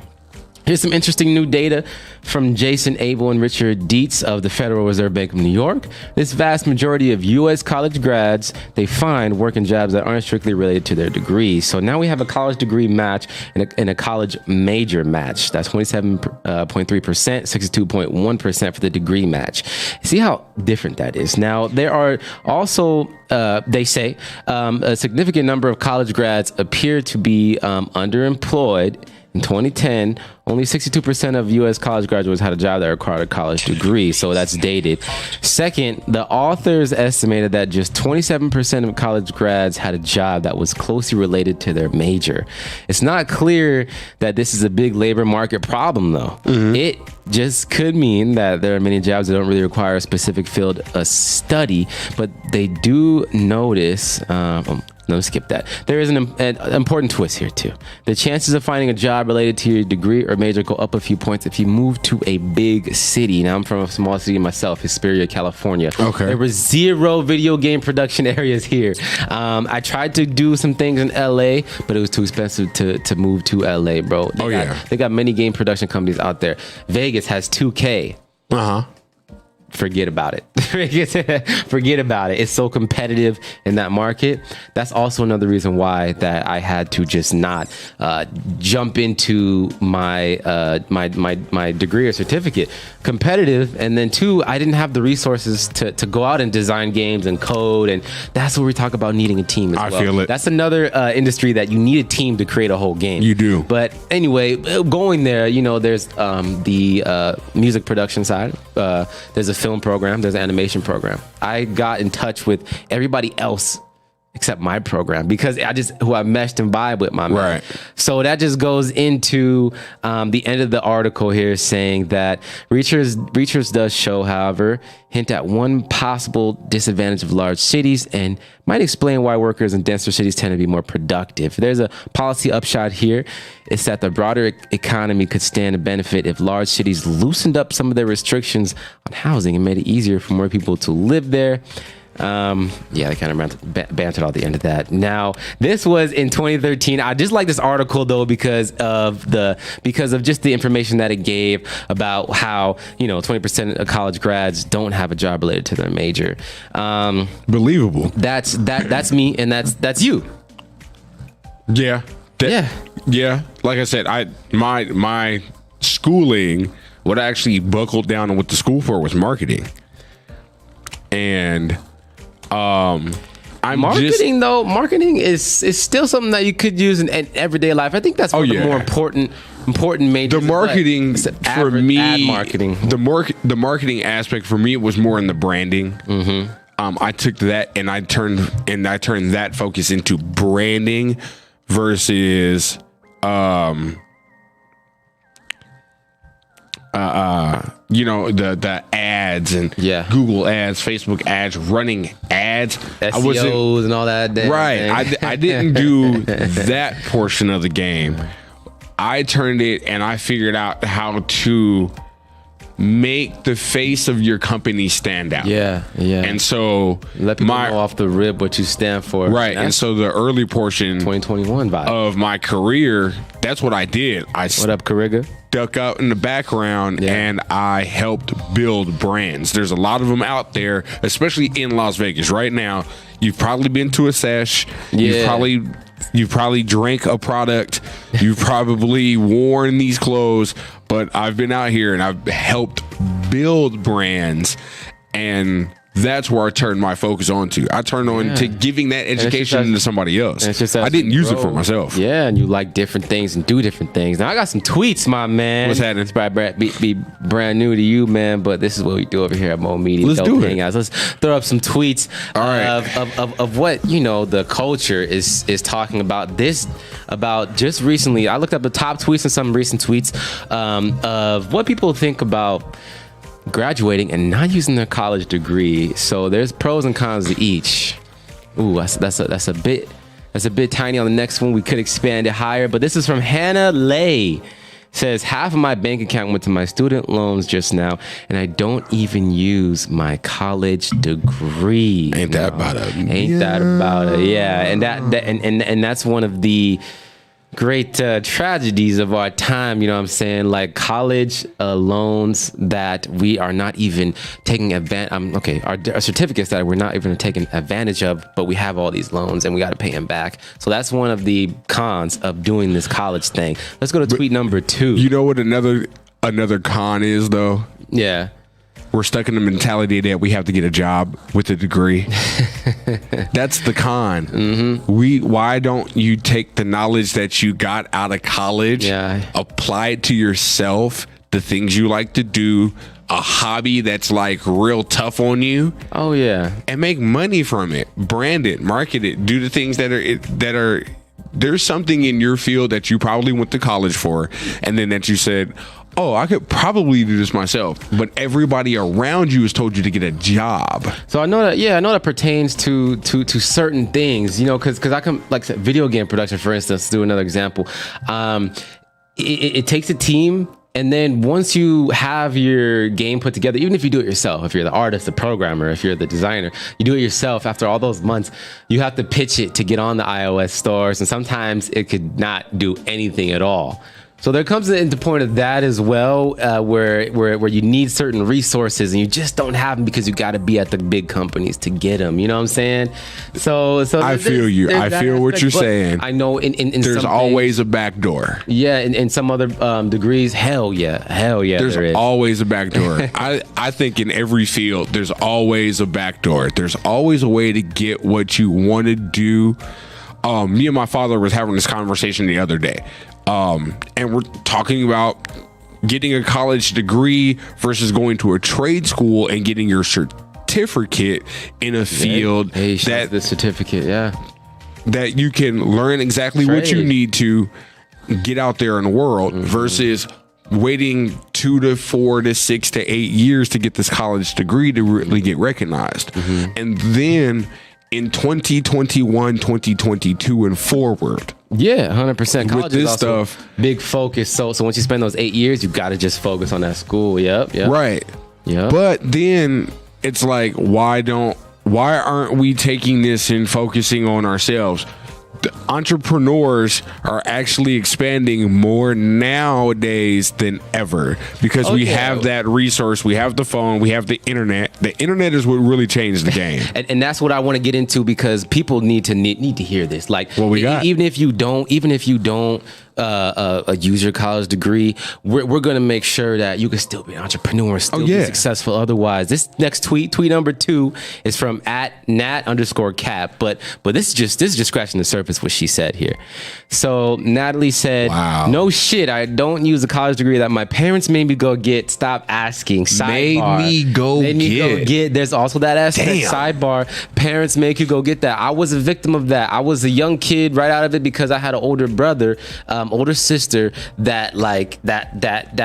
here's some interesting new data from Jason Abel and Richard Dietz of the Federal Reserve Bank of New York. This vast majority of U.S. college grads, they find work in jobs that aren't strictly related to their degree. So now we have a college degree match and a college major match. That's 27.3%, 62.1% for the degree match. See how different that is. Now, there are also, they say, a significant number of college grads appear to be underemployed. In 2010, only 62% of U.S. college graduates had a job that required a college degree, so that's dated. Second, the authors estimated that just 27% of college grads had a job that was closely related to their major. It's not clear that this is a big labor market problem, though. Mm-hmm. It just could mean that there are many jobs that don't really require a specific field of study, but they do notice... No, skip that. There is an important twist here too. The chances of finding a job related to your degree or major go up a few points if you move to a big city. Now, I'm from a small city myself, Hesperia, California. Okay. There were 0 video game production areas here. I tried to do some things in LA, but it was too expensive to move to LA, bro. They got many game production companies out there. Vegas has 2K. forget about it. Forget about it. It's so competitive in that market. That's also another reason why that I had to just not jump into my my degree or certificate. Competitive, and then two, I didn't have the resources to go out and design games and code, and that's where we talk about needing a team as well. I feel it. That's another industry that you need a team to create a whole game. You do. But anyway, going there, there's the music production side. There's a film program. There's an animation program. I got in touch with everybody else except my program because who I meshed and vibe with, my man. Right. So that just goes into the end of the article here, saying that research does show, however, hint at one possible disadvantage of large cities and might explain why workers in denser cities tend to be more productive. There's a policy upshot here. It's that the broader economy could stand to benefit if large cities loosened up some of their restrictions on housing and made it easier for more people to live there. They kind of bantered out the end of that. Now, this was in 2013. I just like this article though because of just the information that it gave about how 20% of college grads don't have a job related to their major. Believable. That's me, and that's you. Yeah. Yeah. Like I said, my schooling, what I actually buckled down and went to school for was marketing, and marketing is still something that you could use in everyday life. I think that's one of the more important majors. The marketing for me, ad marketing. The marketing aspect for me, it was more in the branding. Mm-hmm. I took that and I turned that focus into branding versus the ads and Google ads, Facebook ads, running ads, SEOs and all that. Right. I didn't do that portion of the game. I turned it and I figured out how to make the face of your company stand out. Yeah. And so let people know off the rip what you stand for. Right. And so the early portion 2021 vibe of my career, that's what I did. What up, Kariga? Duck out in the background and I helped build brands. There's a lot of them out there, especially in Las Vegas right now. You've probably been to a sesh. You've probably drank a product. You've probably worn these clothes, but I've been out here and I've helped build brands, and that's where I turned my focus on to. I turned on to giving that education to somebody else. I didn't use it for myself. Yeah, and you like different things and do different things. Now, I got some tweets, my man. What's happening? It's probably be brand new to you, man, but this is what we do over here at Mo Media. Let's do it. Hangouts. Let's throw up some tweets of what, the culture is talking about. About just recently, I looked up the top tweets and some recent tweets of what people think about graduating and not using their college degree. So there's pros and cons to each. Ooh, that's a bit tiny. On the next one, we could expand it higher, but this is from Hannah Lay. Says, half of my bank account went to my student loans just now, and I don't even use my college degree. Ain't that about it? Yeah, and that's one of the great tragedies of our time, what I'm saying? Like college loans that we are not even taking advantage. Our certificates that we're not even taking advantage of, but we have all these loans and we got to pay them back. So that's one of the cons of doing this college thing. Let's go to tweet number 2. You know what another con is though? Yeah. We're stuck in the mentality that we have to get a job with a degree. That's the con. Mm-hmm. Why don't you take the knowledge that you got out of college, apply it to yourself, the things you like to do, a hobby that's like real tough on you. Oh yeah. And make money from it. Brand it, market it, do the things that are there's something in your field that you probably went to college for, and then that you said, oh, I could probably do this myself, but everybody around you has told you to get a job. So I know that pertains to certain things, because I can, like video game production, for instance, to do another example. It takes a team, and then once you have your game put together, even if you do it yourself, if you're the artist, the programmer, if you're the designer, you do it yourself. After all those months, you have to pitch it to get on the iOS stores, and sometimes it could not do anything at all. So there comes into point of that as well, where you need certain resources and you just don't have them because you got to be at the big companies to get them. You know what I'm saying? So I feel you. I feel what you're saying. I know in there's some always things, a back door. Yeah, in some other degrees, hell yeah. There's there is. always a back door. I think in every field, there's always a back door. There's always a way to get what you want to do. Me and my father was having this conversation the other day. And we're talking about getting a college degree versus going to a trade school and getting your certificate in a field that the certificate, that you can learn exactly what you need to get out there in the world versus waiting 2 to 4 to 6 to 8 years to get this college degree to really get recognized. And then in 2021, 2022 and forward. Yeah, 100%. College with this is also stuff, big focus. So once you spend those 8 years, you got to just focus on that school. Yep. Right. Yep. But then it's like, why aren't we taking this and focusing on ourselves? The entrepreneurs are actually expanding more nowadays than ever because we have that resource. We have the phone. We have the internet. The internet is what really changed the game. and that's what I want to get into because people need to hear this. Like, even if you don't use your college degree, we're going to make sure that you can still be an entrepreneur and still be successful otherwise. This next tweet number 2 is from @Nat_Cap, but this is just scratching the surface what she said here. So Natalie said, wow. No shit, I don't use a college degree that my parents made me go get. Stop asking. Sidebar. Made me go get. There's also that aspect. Sidebar. Parents make you go get that. I was a victim of that. I was a young kid right out of it because I had an older brother, older sister that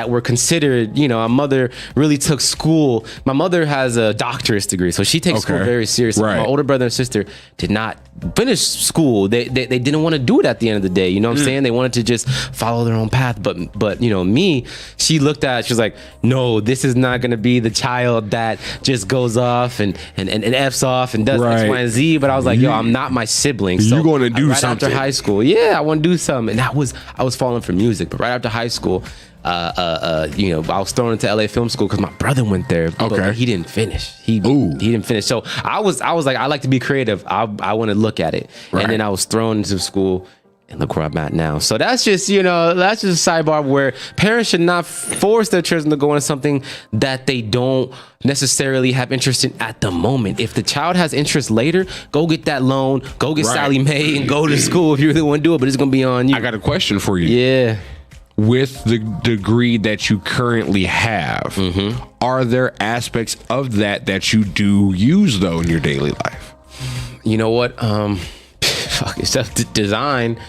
were considered, our mother really took school. My mother has a doctorate degree, so she takes school very seriously. Right. My older brother and sister did not finish school. They didn't want to do it at the end of the day. You know what I'm saying? They wanted to just follow their own path. But me, she looked at it, she was like, no, this is not going to be the child that just goes off and F's off and does X, Y, and Z. But I was like, yo, I'm not my sibling. So you're going to do right something. After high school. Yeah, I want to do something. And I was falling for music. But right after high school, I was thrown into LA Film School because my brother went there. But he didn't finish. He didn't finish. So I was like, I like to be creative. I want to look at it. Right. And then I was thrown into school. And look where I'm at now. So that's just a sidebar where parents should not force their children to go into something that they don't necessarily have interest in at the moment. If the child has interest later, go get that loan, go get Sally Mae and go to school if you really want to do it, but it's going to be on you. I got a question for you. Yeah. With the degree that you currently have, are there aspects of that you do use though in your daily life? You know what? It's just design.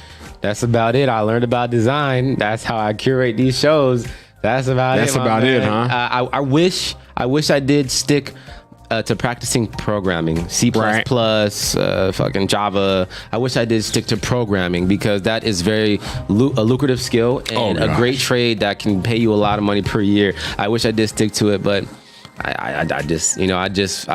That's about it. I learned about design. That's how I curate these shows. That's about it. That's about it, huh? I wish I did stick to practicing programming, C++, fucking Java. I wish I did stick to programming because that is very a lucrative skill and a great trade that can pay you a lot of money per year. I wish I did stick to it, but I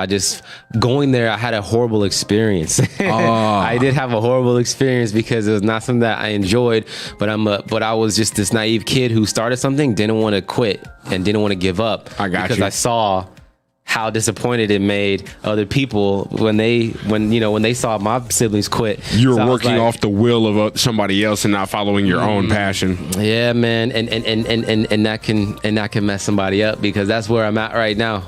just going there, I had a horrible experience. I did have a horrible experience because it was not something that I enjoyed, but I was just this naive kid who started something, didn't want to quit and didn't want to give up. I saw how disappointed it made other people when they saw my siblings quit. You were working off the will of somebody else and not following your own passion. Yeah, man, and that can mess somebody up because that's where I'm at right now.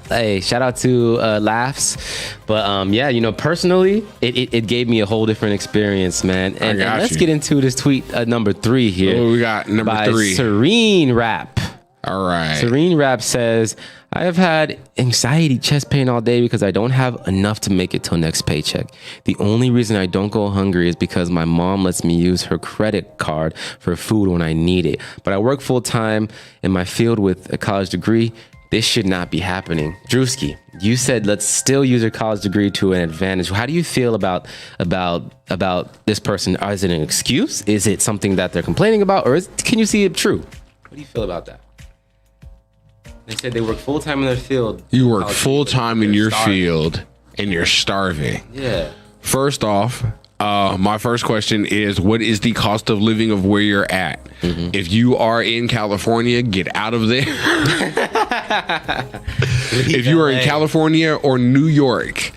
Hey, shout out to Laughs, but personally, it gave me a whole different experience, man. And let's get into this tweet number 3 here. What we got number 3? Serene Rap. All right. Serene Rap says, I have had anxiety, chest pain all day because I don't have enough to make it till next paycheck. The only reason I don't go hungry is because my mom lets me use her credit card for food when I need it. But I work full time in my field with a college degree. This should not be happening. Drewski, you said let's still use your college degree to an advantage. How do you feel about this person? Is it an excuse? Is it something that they're complaining about? Or can you see it true? What do you feel about that? They said they work full-time in their field. You work full-time in your field and you're starving. Yeah. First off, My first question is, what is the cost of living of where you're at? If you are in California, get out of there. If you are in California or New York,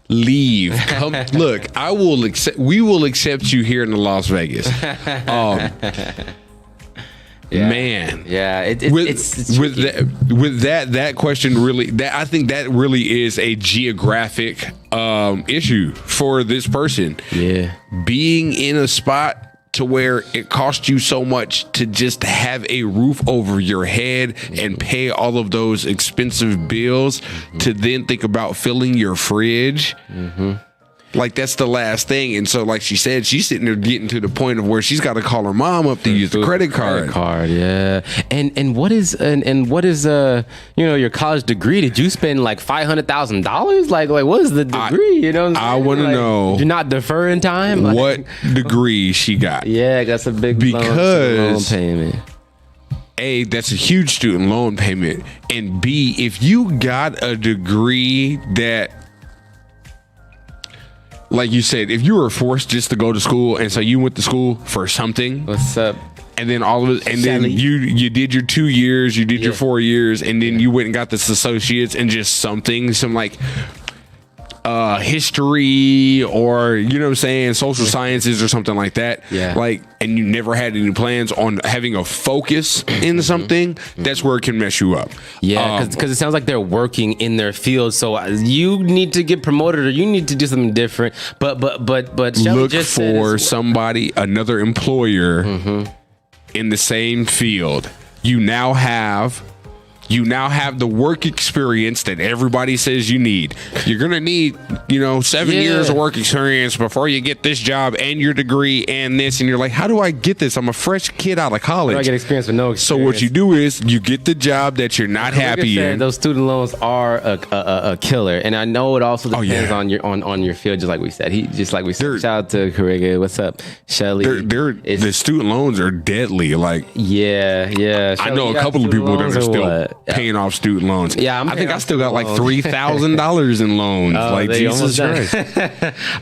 leave. Come, look, we will accept you here in Las Vegas. Man, it's with that question really, I think that really is a geographic issue for this person. Yeah, being in a spot to where it costs you so much to just have a roof over your head and pay all of those expensive bills to then think about filling your fridge. Like, that's the last thing. And so, like she said, she's sitting there getting to the point of where she's got to call her mom up to use the credit card. Yeah. And what is your college degree? Did you spend like $500,000? Like what is the degree? I want to know. You're not deferring time. What degree she got? Yeah, that's a big loan payment. A, that's a huge student loan payment. And B, if you got a degree that, like you said, if you were forced just to go to school, and so you went to school for something. What's up? And then all of it, and then you did your 2 years, you did your 4 years, and then you went and got this associates and just some like history, or social sciences or something like that. Yeah. Like, and you never had any plans on having a focus in something. That's where it can mess you up. Yeah, because it sounds like they're working in their field, so you need to get promoted or you need to do something different. But Shelly look just for another employer in the same field. You now have the work experience that everybody says you need. You're going to need, 7 years of work experience before you get this job and your degree and this. And you're like, how do I get this? I'm a fresh kid out of college. How do I get experience with no experience? So what you do is you get the job that you're not happy in. Those student loans are a killer. And I know it also depends on your field, just like we said. Shout out to Corriga. What's up, Shelly? The student loans are deadly. Like, yeah. I know a couple of people that are still paying off student loans. Yeah, I think I still got like $3,000 in loans. Like, Jesus Christ. All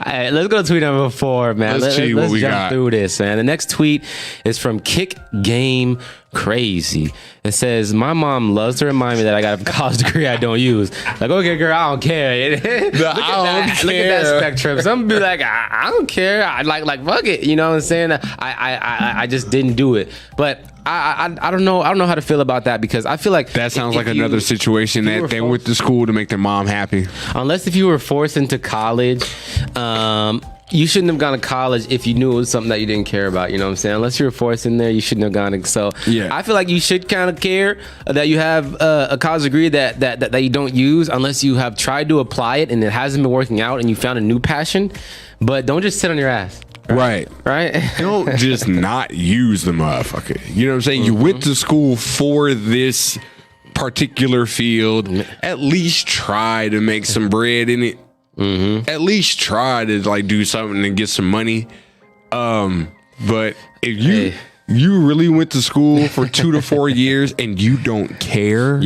right, let's go to tweet number 4, man. Let's see what we jump got through this, man. The next tweet is from Kick Game Crazy. It says, my mom loves to remind me that I got a college degree I don't use. Like, okay, girl, I don't care. Look at that spectrum. Some be like, I don't care. I like fuck it. You know what I'm saying? I just didn't do it. But I don't know. I don't know how to feel about that, because I feel like that sounds like another situation that they went to school to make their mom happy. Unless if you were forced into college, you shouldn't have gone to college if you knew it was something that you didn't care about. You know what I'm saying? Unless you were forced in there, you shouldn't have gone. So yeah. I feel like you should kind of care that you have a college degree that you don't use, unless you have tried to apply it and it hasn't been working out and you found a new passion. But don't just sit on your ass. Right. Don't just not use the motherfucker. You know what I'm saying? You went to school for this particular field. At least try to make some bread in it. At least try to like do something and get some money. But if you really went to school for 2 to 4 years and you don't care,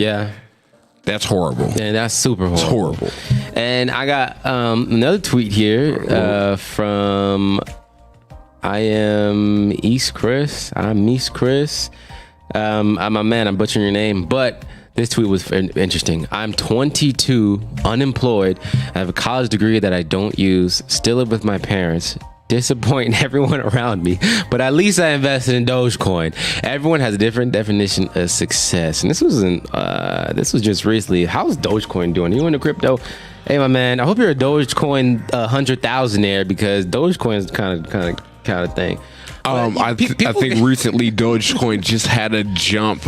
that's horrible. Yeah, that's super horrible. It's horrible. And I got another tweet here from I'm East Chris. I'm a man. I'm butchering your name, but this tweet was interesting. I'm 22, unemployed. I have a college degree that I don't use. Still live with my parents. Disappointing everyone around me, but at least I invested in Dogecoin. Everyone has a different definition of success, and this was just recently. How's Dogecoin doing? You into crypto? Hey, my man. I hope you're a Dogecoin 100,000-aire, because Dogecoin is kind of thing. I think recently Dogecoin just had a jump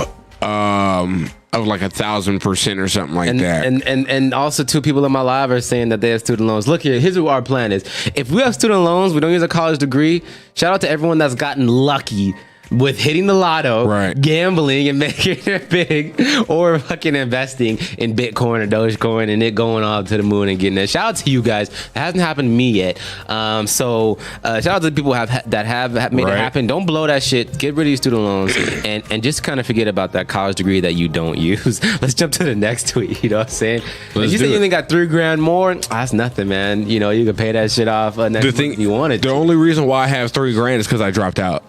of like 1,000% or something like that. And also, 2 people in my live are saying that they have student loans. Look here, here's what our plan is. If we have student loans, we don't use a college degree. Shout out to everyone that's gotten lucky with hitting the lotto, Right. gambling and making it big, or fucking investing in Bitcoin or Dogecoin and it going off to the moon and getting there. Shout out to you guys. That hasn't happened to me yet. So shout out to the people that have made it happen. Don't blow that shit. Get rid of your student loans and just kind of forget about that college degree that you don't use. Let's jump to the next tweet. You know what I'm saying? If you say you only got $3,000 more, that's nothing, man. You know, you can pay that shit off next month if you wanted to. The only reason why I have $3,000 is because I dropped out.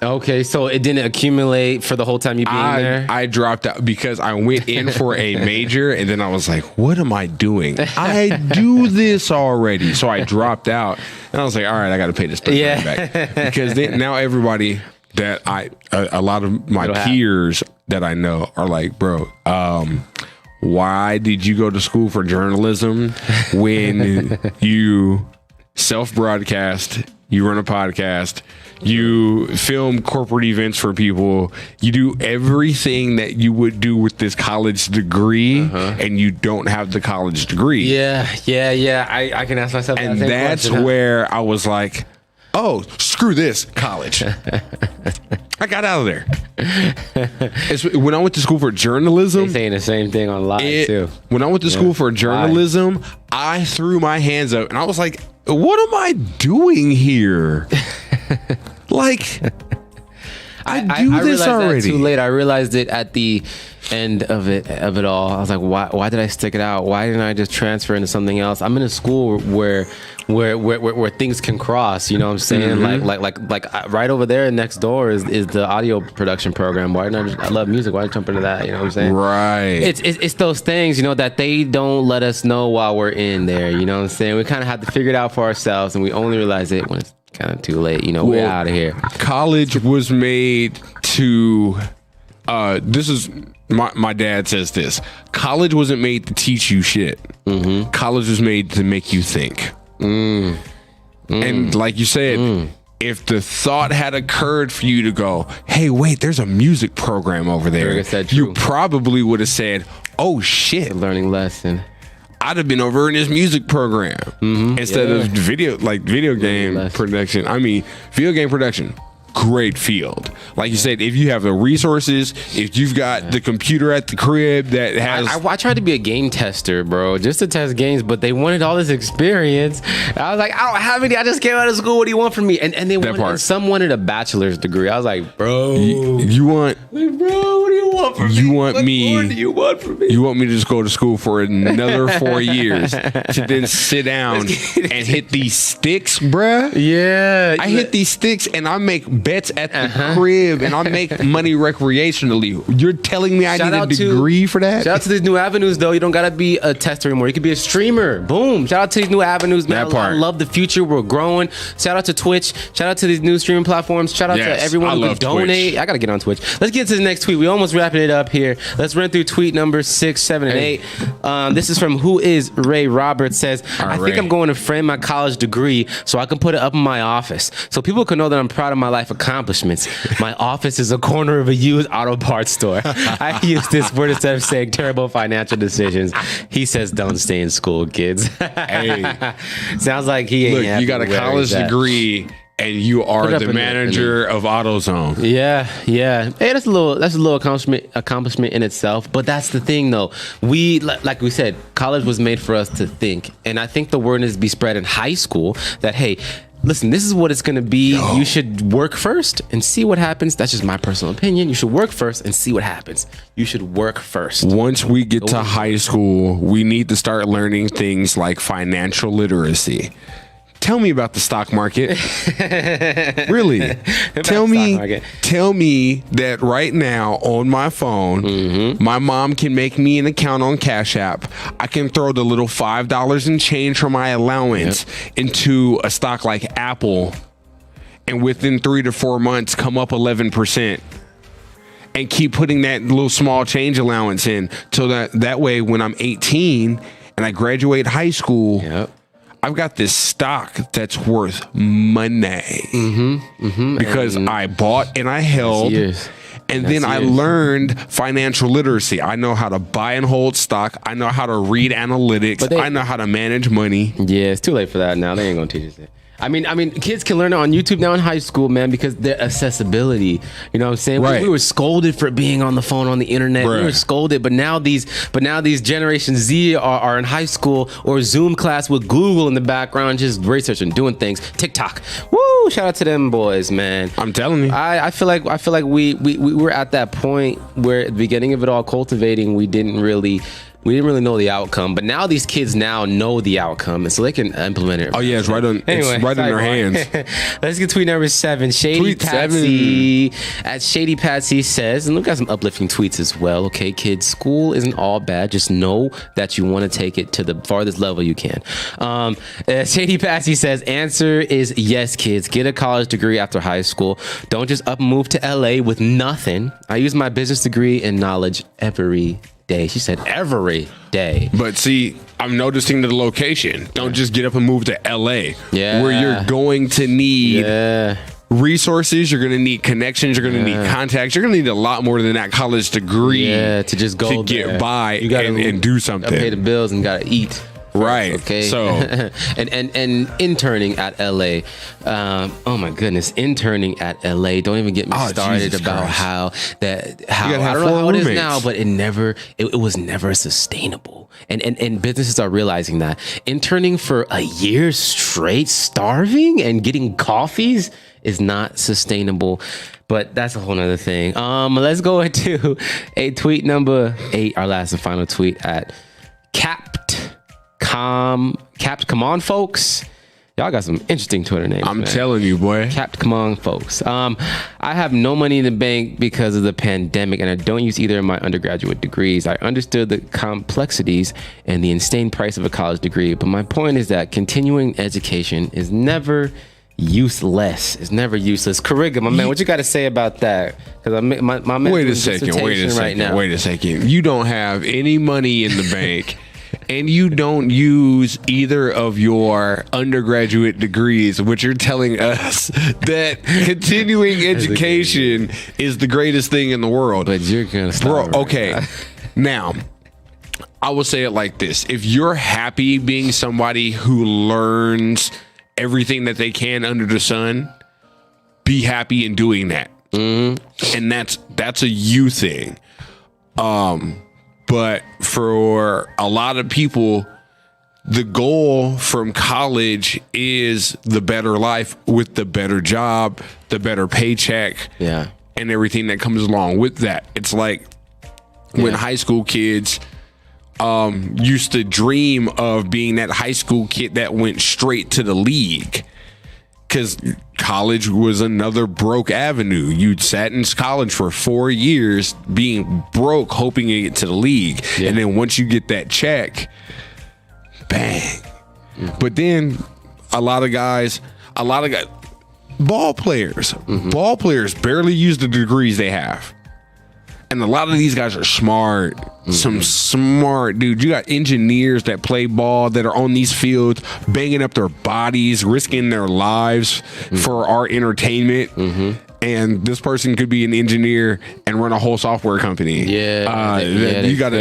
Okay, so it didn't accumulate for the whole time you being there? I dropped out because I went in for a major and then I was like, what am I doing? I do this already. So I dropped out and I was like, all right, I got to pay this back. Because then, now everybody that a lot of my peers that I know are like, bro, why did you go to school for journalism when you self-broadcast, you run a podcast, you film corporate events for people, you do everything that you would do with this college degree, and you don't have the college degree? Yeah. I can ask myself that and same that's question, where I was like, oh, screw this college. I got out of there. When I went to school for journalism, they saying the same thing on live too. When I went to school for journalism, I threw my hands up and I was like, what am I doing here? Like, I do this already. That too late. I realized it at the end of it all. I was like, why did I stick it out? Why didn't I just transfer into something else? I'm in a school where things can cross, you know what I'm saying? Like right over there next door is the audio production program. Why didn't I love music? Why did I jump into that? You know what I'm saying? Right. It's those things, you know, that they don't let us know while we're in there. You know what I'm saying? We kind of have to figure it out for ourselves, and we only realize it when it's kind of too late. You know, we're out of here. College was made to this is my dad says this. College wasn't made to teach you shit. College was made to make you think. And like you said, if the thought had occurred for you to go, hey, wait, there's a music program over there, you probably would have said, oh shit, a learning lesson. I'd have been over in this music program instead of video game production. I mean, video game production, great field. Like you said, if you have the resources, if you've got the computer at the crib that has... I tried to be a game tester, bro, just to test games, but they wanted all this experience. I was like, I don't have any. I just came out of school. What do you want from me? And they wanted, some wanted a bachelor's degree. I was like, bro, you want... Like, bro, what do you want from me? What more do you want from me? You want me to just go to school for another 4 years to then sit down and hit these sticks, bruh? Yeah. I hit these sticks and I make bets at the crib and I make money recreationally. You're telling me I need a degree for that? Shout out to these new avenues, though. You don't gotta be a tester anymore. You could be a streamer. Boom. Shout out to these new avenues, man. I love the future. We're growing. Shout out to Twitch. Shout out to these new streaming platforms. Shout out to everyone who donate. I gotta get on Twitch. Let's get to the next tweet. We almost wrapping it up here. Let's run through tweet number 6, 7, and 8. This is from Who Is Ray Roberts. Says, I think I'm going to frame my college degree so I can put it up in my office so people can know that I'm proud of my life accomplishments. My office is a corner of a used auto parts store. I use this word instead of saying terrible financial decisions. He says, don't stay in school, kids. Hey. Sounds like he ain't. Look, you got a college degree and you are the manager of AutoZone. Yeah. Hey, that's a little accomplishment in itself. But that's the thing, though. We, like we said, college was made for us to think. And I think the word needs to be spread in high school that, hey, listen, this is what it's going to be. You should work first and see what happens. That's just my personal opinion. You should work first and see what happens. You should work first. Once we get to high school, we need to start learning things like financial literacy. Tell me about the stock market. Really? Tell me that right now on my phone, my mom can make me an account on Cash App. I can throw the little $5 and change from my allowance into a stock like Apple, and within 3 to 4 months come up 11%. And keep putting that little small change allowance in so that way when I'm 18 and I graduate high school, I've got this stock that's worth money because I bought and I held. And then I learned financial literacy. I know how to buy and hold stock. I know how to read analytics. I know how to manage money. Yeah, it's too late for that now. They ain't going to teach us that. I mean, kids can learn it on YouTube now in high school, man, because their accessibility. You know what I'm saying? Right. We were scolded for being on the phone on the internet. Right. We were scolded, but now these Generation Z are in high school or Zoom class with Google in the background, just researching, doing things. TikTok. Woo! Shout out to them boys, man. I'm telling you. I feel like we were at that point where at the beginning of it all, cultivating, we didn't really know the outcome, but now these kids now know the outcome, and so they can implement it. Oh yeah, it's right in their hands. Let's get tweet number 7. Shady Tweet Patsy at Shady Patsy says, and look at some uplifting tweets as well. Okay, kids, school isn't all bad. Just know that you want to take it to the farthest level you can. Shady Patsy says, answer is yes, kids. Get a college degree after high school. Don't just up and move to LA with nothing. I use my business degree and knowledge every day. She said every day. But see, I'm noticing the location. Don't just get up and move to LA. Yeah. Where you're going to need resources, you're going to need connections, you're going to need contacts, you're going to need a lot more than that college degree to just go to there. Get by you gotta, and do something. Pay the bills and gotta eat. Right. Okay. So and interning at LA. Oh my goodness, interning at LA. Don't even get me started Jesus about Christ. how I have don't know 4 how it is roommates. now, but it was never sustainable. And businesses are realizing that interning for a year straight, starving and getting coffees is not sustainable. But that's a whole nother thing. Let's go into a tweet number 8, our last and final tweet at Come on, folks. Y'all got some interesting Twitter names. I'm telling you, boy. Come on, folks. I have no money in the bank because of the pandemic, and I don't use either of my undergraduate degrees. I understood the complexities and the insane price of a college degree, but my point is that continuing education is never useless. It's never useless. Kariga, my man, what you got to say about that? Because my man. Wait a second. Wait a second. You don't have any money in the bank. And you don't use either of your undergraduate degrees, which you're telling us that continuing education is the greatest thing in the world. But you're gonna stop. Bro, okay. Now, I will say it like this. If you're happy being somebody who learns everything that they can under the sun, be happy in doing that. Mm-hmm. And that's a you thing. But for a lot of people, the goal from college is the better life with the better job, the better paycheck, and everything that comes along with that. It's like when high school kids used to dream of being that high school kid that went straight to the league. Because college was another broke avenue. You'd sat in college for 4 years being broke, hoping to get to the league. Yeah. And then once you get that check, bang. Mm-hmm. But then a lot of guys, ball players barely use the degrees they have. And a lot of these guys are smart. Mm-hmm. Some smart dude. You got engineers that play ball that are on these fields, banging up their bodies, risking their lives for our entertainment. Mm-hmm. And this person could be an engineer and run a whole software company. You got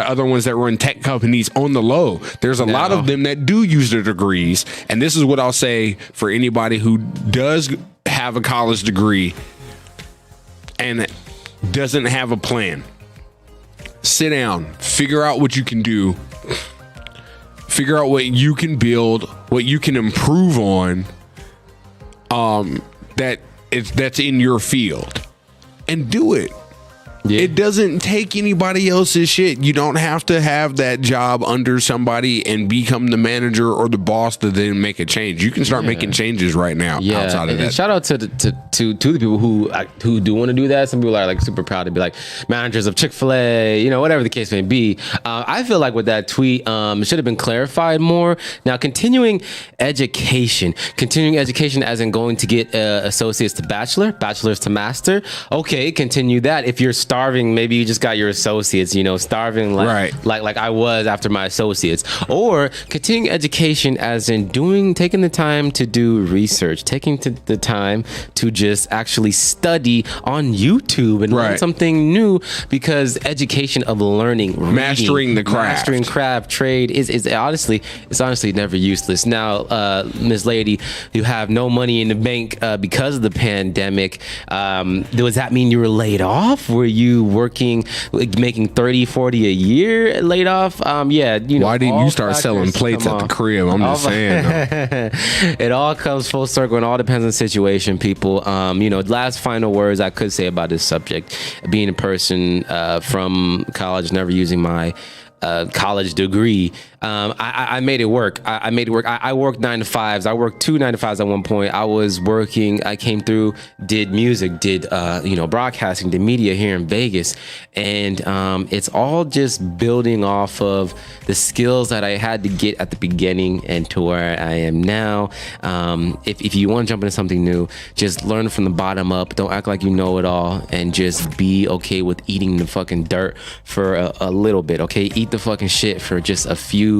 other ones that run tech companies on the low. There's a lot of them that do use their degrees. And this is what I'll say for anybody who does have a college degree and doesn't have a plan. Sit down, figure out what you can do, figure out what you can build, what you can improve on, that's in your field, and do it. Yeah. It doesn't take anybody else's shit. You don't have to have that job under somebody and become the manager or the boss to then make a change. You can start making changes right now outside of that. And shout out to the people who do want to do that. Some people are like super proud to be like managers of Chick-fil-A, whatever the case may be. I feel like with that tweet, it should have been clarified more. Now, continuing education as in going to get associates to bachelor's to master. Okay, continue that. If you're starting starving. Maybe you just got your associates, starving like I was after my associates. Or continuing education as in taking the time to do research, taking the time to just actually study on YouTube and learn something new, because education of learning, mastering craft, trade is honestly never useless. Now, Miss Lady, you have no money in the bank because of the pandemic. Does that mean you were laid off? Were you working, making 30, 40 a year laid off? Yeah. Why didn't you start selling plates at the crib? I'm just saying. It all comes full circle and all depends on the situation, people. Last final words I could say about this subject, being a person from college, never using my college degree. I made it work. I made it work. I worked 9 to 5s. I worked 2 9 to 5s at one point. I was working. I came through, did music, did broadcasting, did media here in Vegas, and it's all just building off of the skills that I had to get at the beginning and to where I am now. If you want to jump into something new, just learn from the bottom up. Don't act like you know it all, and just be okay with eating the fucking dirt for a little bit. Okay, eat the fucking shit for just a few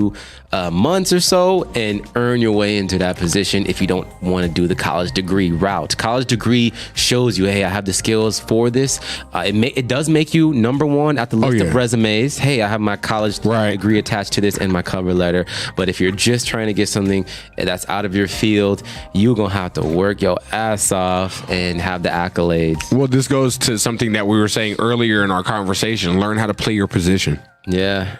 months or so and earn your way into that position if you don't want to do the college degree route. College degree shows you, hey, I have the skills for this. It does make you number one at the list of resumes. Hey, I have my college degree attached to this and my cover letter. But if you're just trying to get something that's out of your field, you're going to have to work your ass off and have the accolades. Well, this goes to something that we were saying earlier in our conversation. Learn how to play your position. Yeah.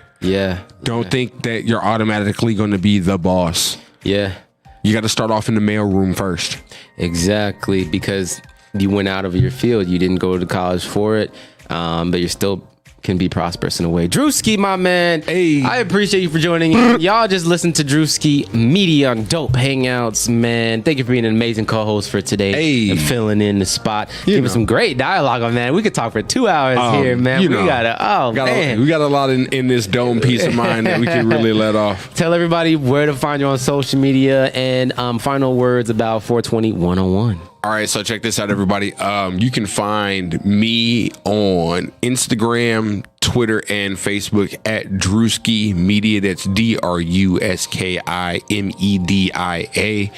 Don't think that you're automatically going to be the boss. Yeah. You got to start off in the mailroom first. Exactly, because you went out of your field. You didn't go to college for it, but you're still can be prosperous in a way. Drewski, my man. Hey. I appreciate you for joining in. Y'all just listen to Drewski Media on Dope Hangouts, man. Thank you for being an amazing co-host for today and filling in the spot. Give us some great dialogue on that. We could talk for 2 hours here, man. We got a lot in this dome piece of mind that we can really let off. Tell everybody where to find you on social media and final words about 420 101. All right, so check this out, everybody. You can find me on Instagram, Twitter, and Facebook at Drewski Media. That's DRUSKIMEDIA,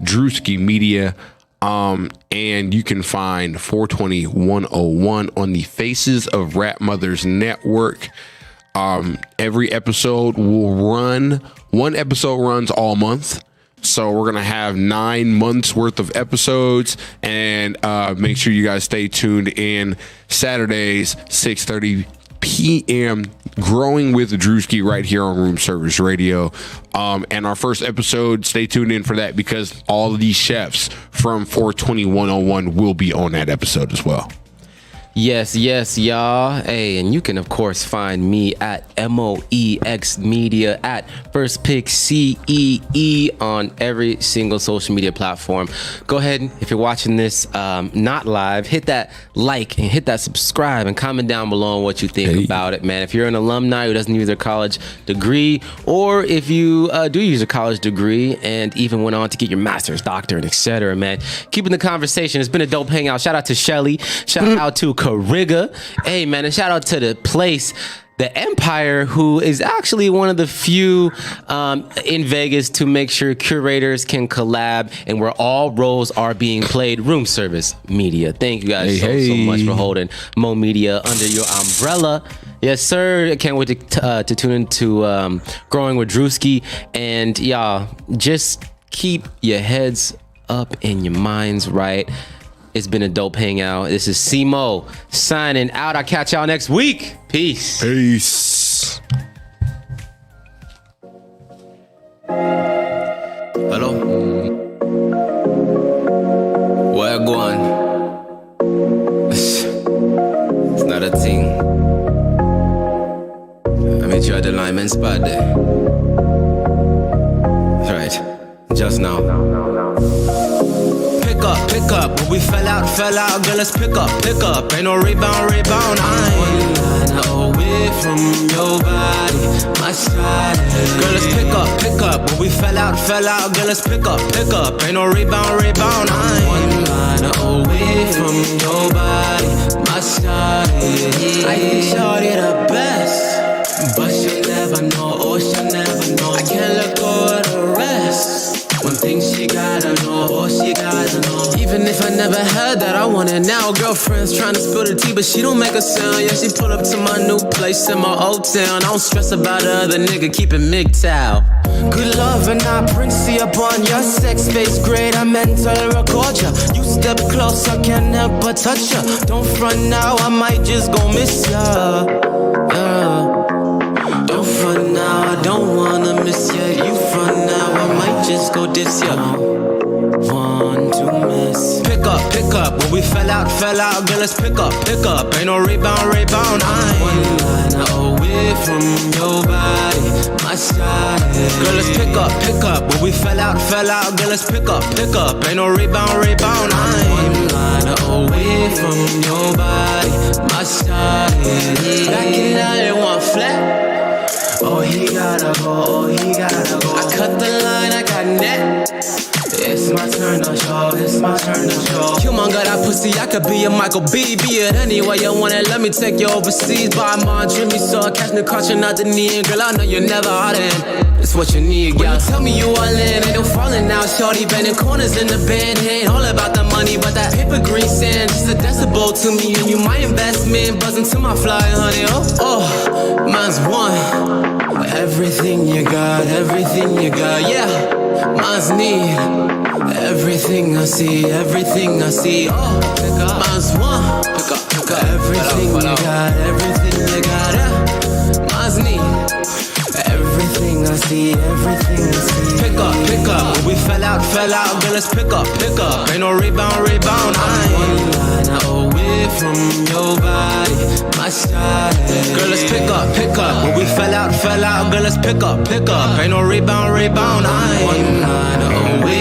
Drewski Media. And you can find 420 101 on the Faces of Rap Mothers Network. Every episode will run. One episode runs all month. So we're going to have 9 months worth of episodes, and make sure you guys stay tuned in Saturdays, 6:30 p.m. Growing with Drewski right here on Room Service Radio. And our first episode, stay tuned in for that, because all of these chefs from 420 101 will be on that episode as well. Yes, y'all. Hey, and you can, of course, find me at MOEX Media, at First Pick CEE on every single social media platform. Go ahead, if you're watching this not live, hit that like and hit that subscribe and comment down below on what you think about it, man. If you're an alumni who doesn't use their college degree, or if you do use a college degree and even went on to get your master's, doctorate, etc., man, keeping the conversation. It's been a dope hangout. Shout out to Shelly. Shout out to Kariga. Hey, man, and shout out to the place, the Empire, who is actually one of the few in Vegas to make sure curators can collab and where all roles are being played. Room Service Media. Thank you guys so much for holding Mo Media under your umbrella. Yes, sir. I can't wait to tune into Growing with Drewski. And y'all, just keep your heads up and your minds right. It's been a dope hangout. This is C-Mo signing out. I'll catch y'all next week. Peace. Hello. Where you going? It's not a thing. I meet you at the lineman spot there. Right. Just now. Pick up, when we fell out, girl, let's pick up, ain't no rebound, I ain't with from your body, my side. Girl, let's pick up. When we fell out. Girl, let's pick up. Ain't no rebound. I'm one line away from your body, my side. I think shorty the best, but she'll never know, oh, she'll never know. I can't let go of the rest. One thing she gotta know, oh, she gotta know. Even if I never had that, I want it now. Girlfriend's trying to spill the tea, but she don't make a sound. Yeah, she pull up to my new place in my old town. I don't stress about the other nigga, keep it MGTOW. Good love and I princey upon your sex space, great, I mental record ya. You step closer, can't help but touch ya. Don't front now, I might just go miss ya. Don't front now, I don't wanna miss ya. You front now, I might just go diss ya. One to miss. Pick up. When we fell out. Girl, let's pick up. Ain't no rebound. I'm one line away from your body, my side. Girl, let's pick up. When we fell out. Girl, let's pick up. Ain't no rebound. I'm one line away from your body, my side. Back in that one flat. Oh, he gotta go. I cut the line, I got net. It's my turn to show. You man got that pussy, I could be a Michael B. Be it any way you want it, let me take you overseas. Buy my dreamy so catch me crouching out the knee. And girl, I know you're never out in. It's what you need, girl. Tell me you all in, ain't no falling out. Shorty bending corners in the band. Ain't all about the money, but that paper green sand just a decibel to me. And you my investment, buzzing to my fly, honey. Oh, mine's one. Everything you got, yeah. Mine's need everything I see. Oh, mine's one. Pick up. Everything you got, yeah. Mine's need everything I see. Pick up. When we fell out. Girl, let's pick up. Ain't no rebound. I'm one line away from your body, my side. Girl, let's pick up. When we fell out. Girl, let's pick up. Ain't no rebound. I'm one line away.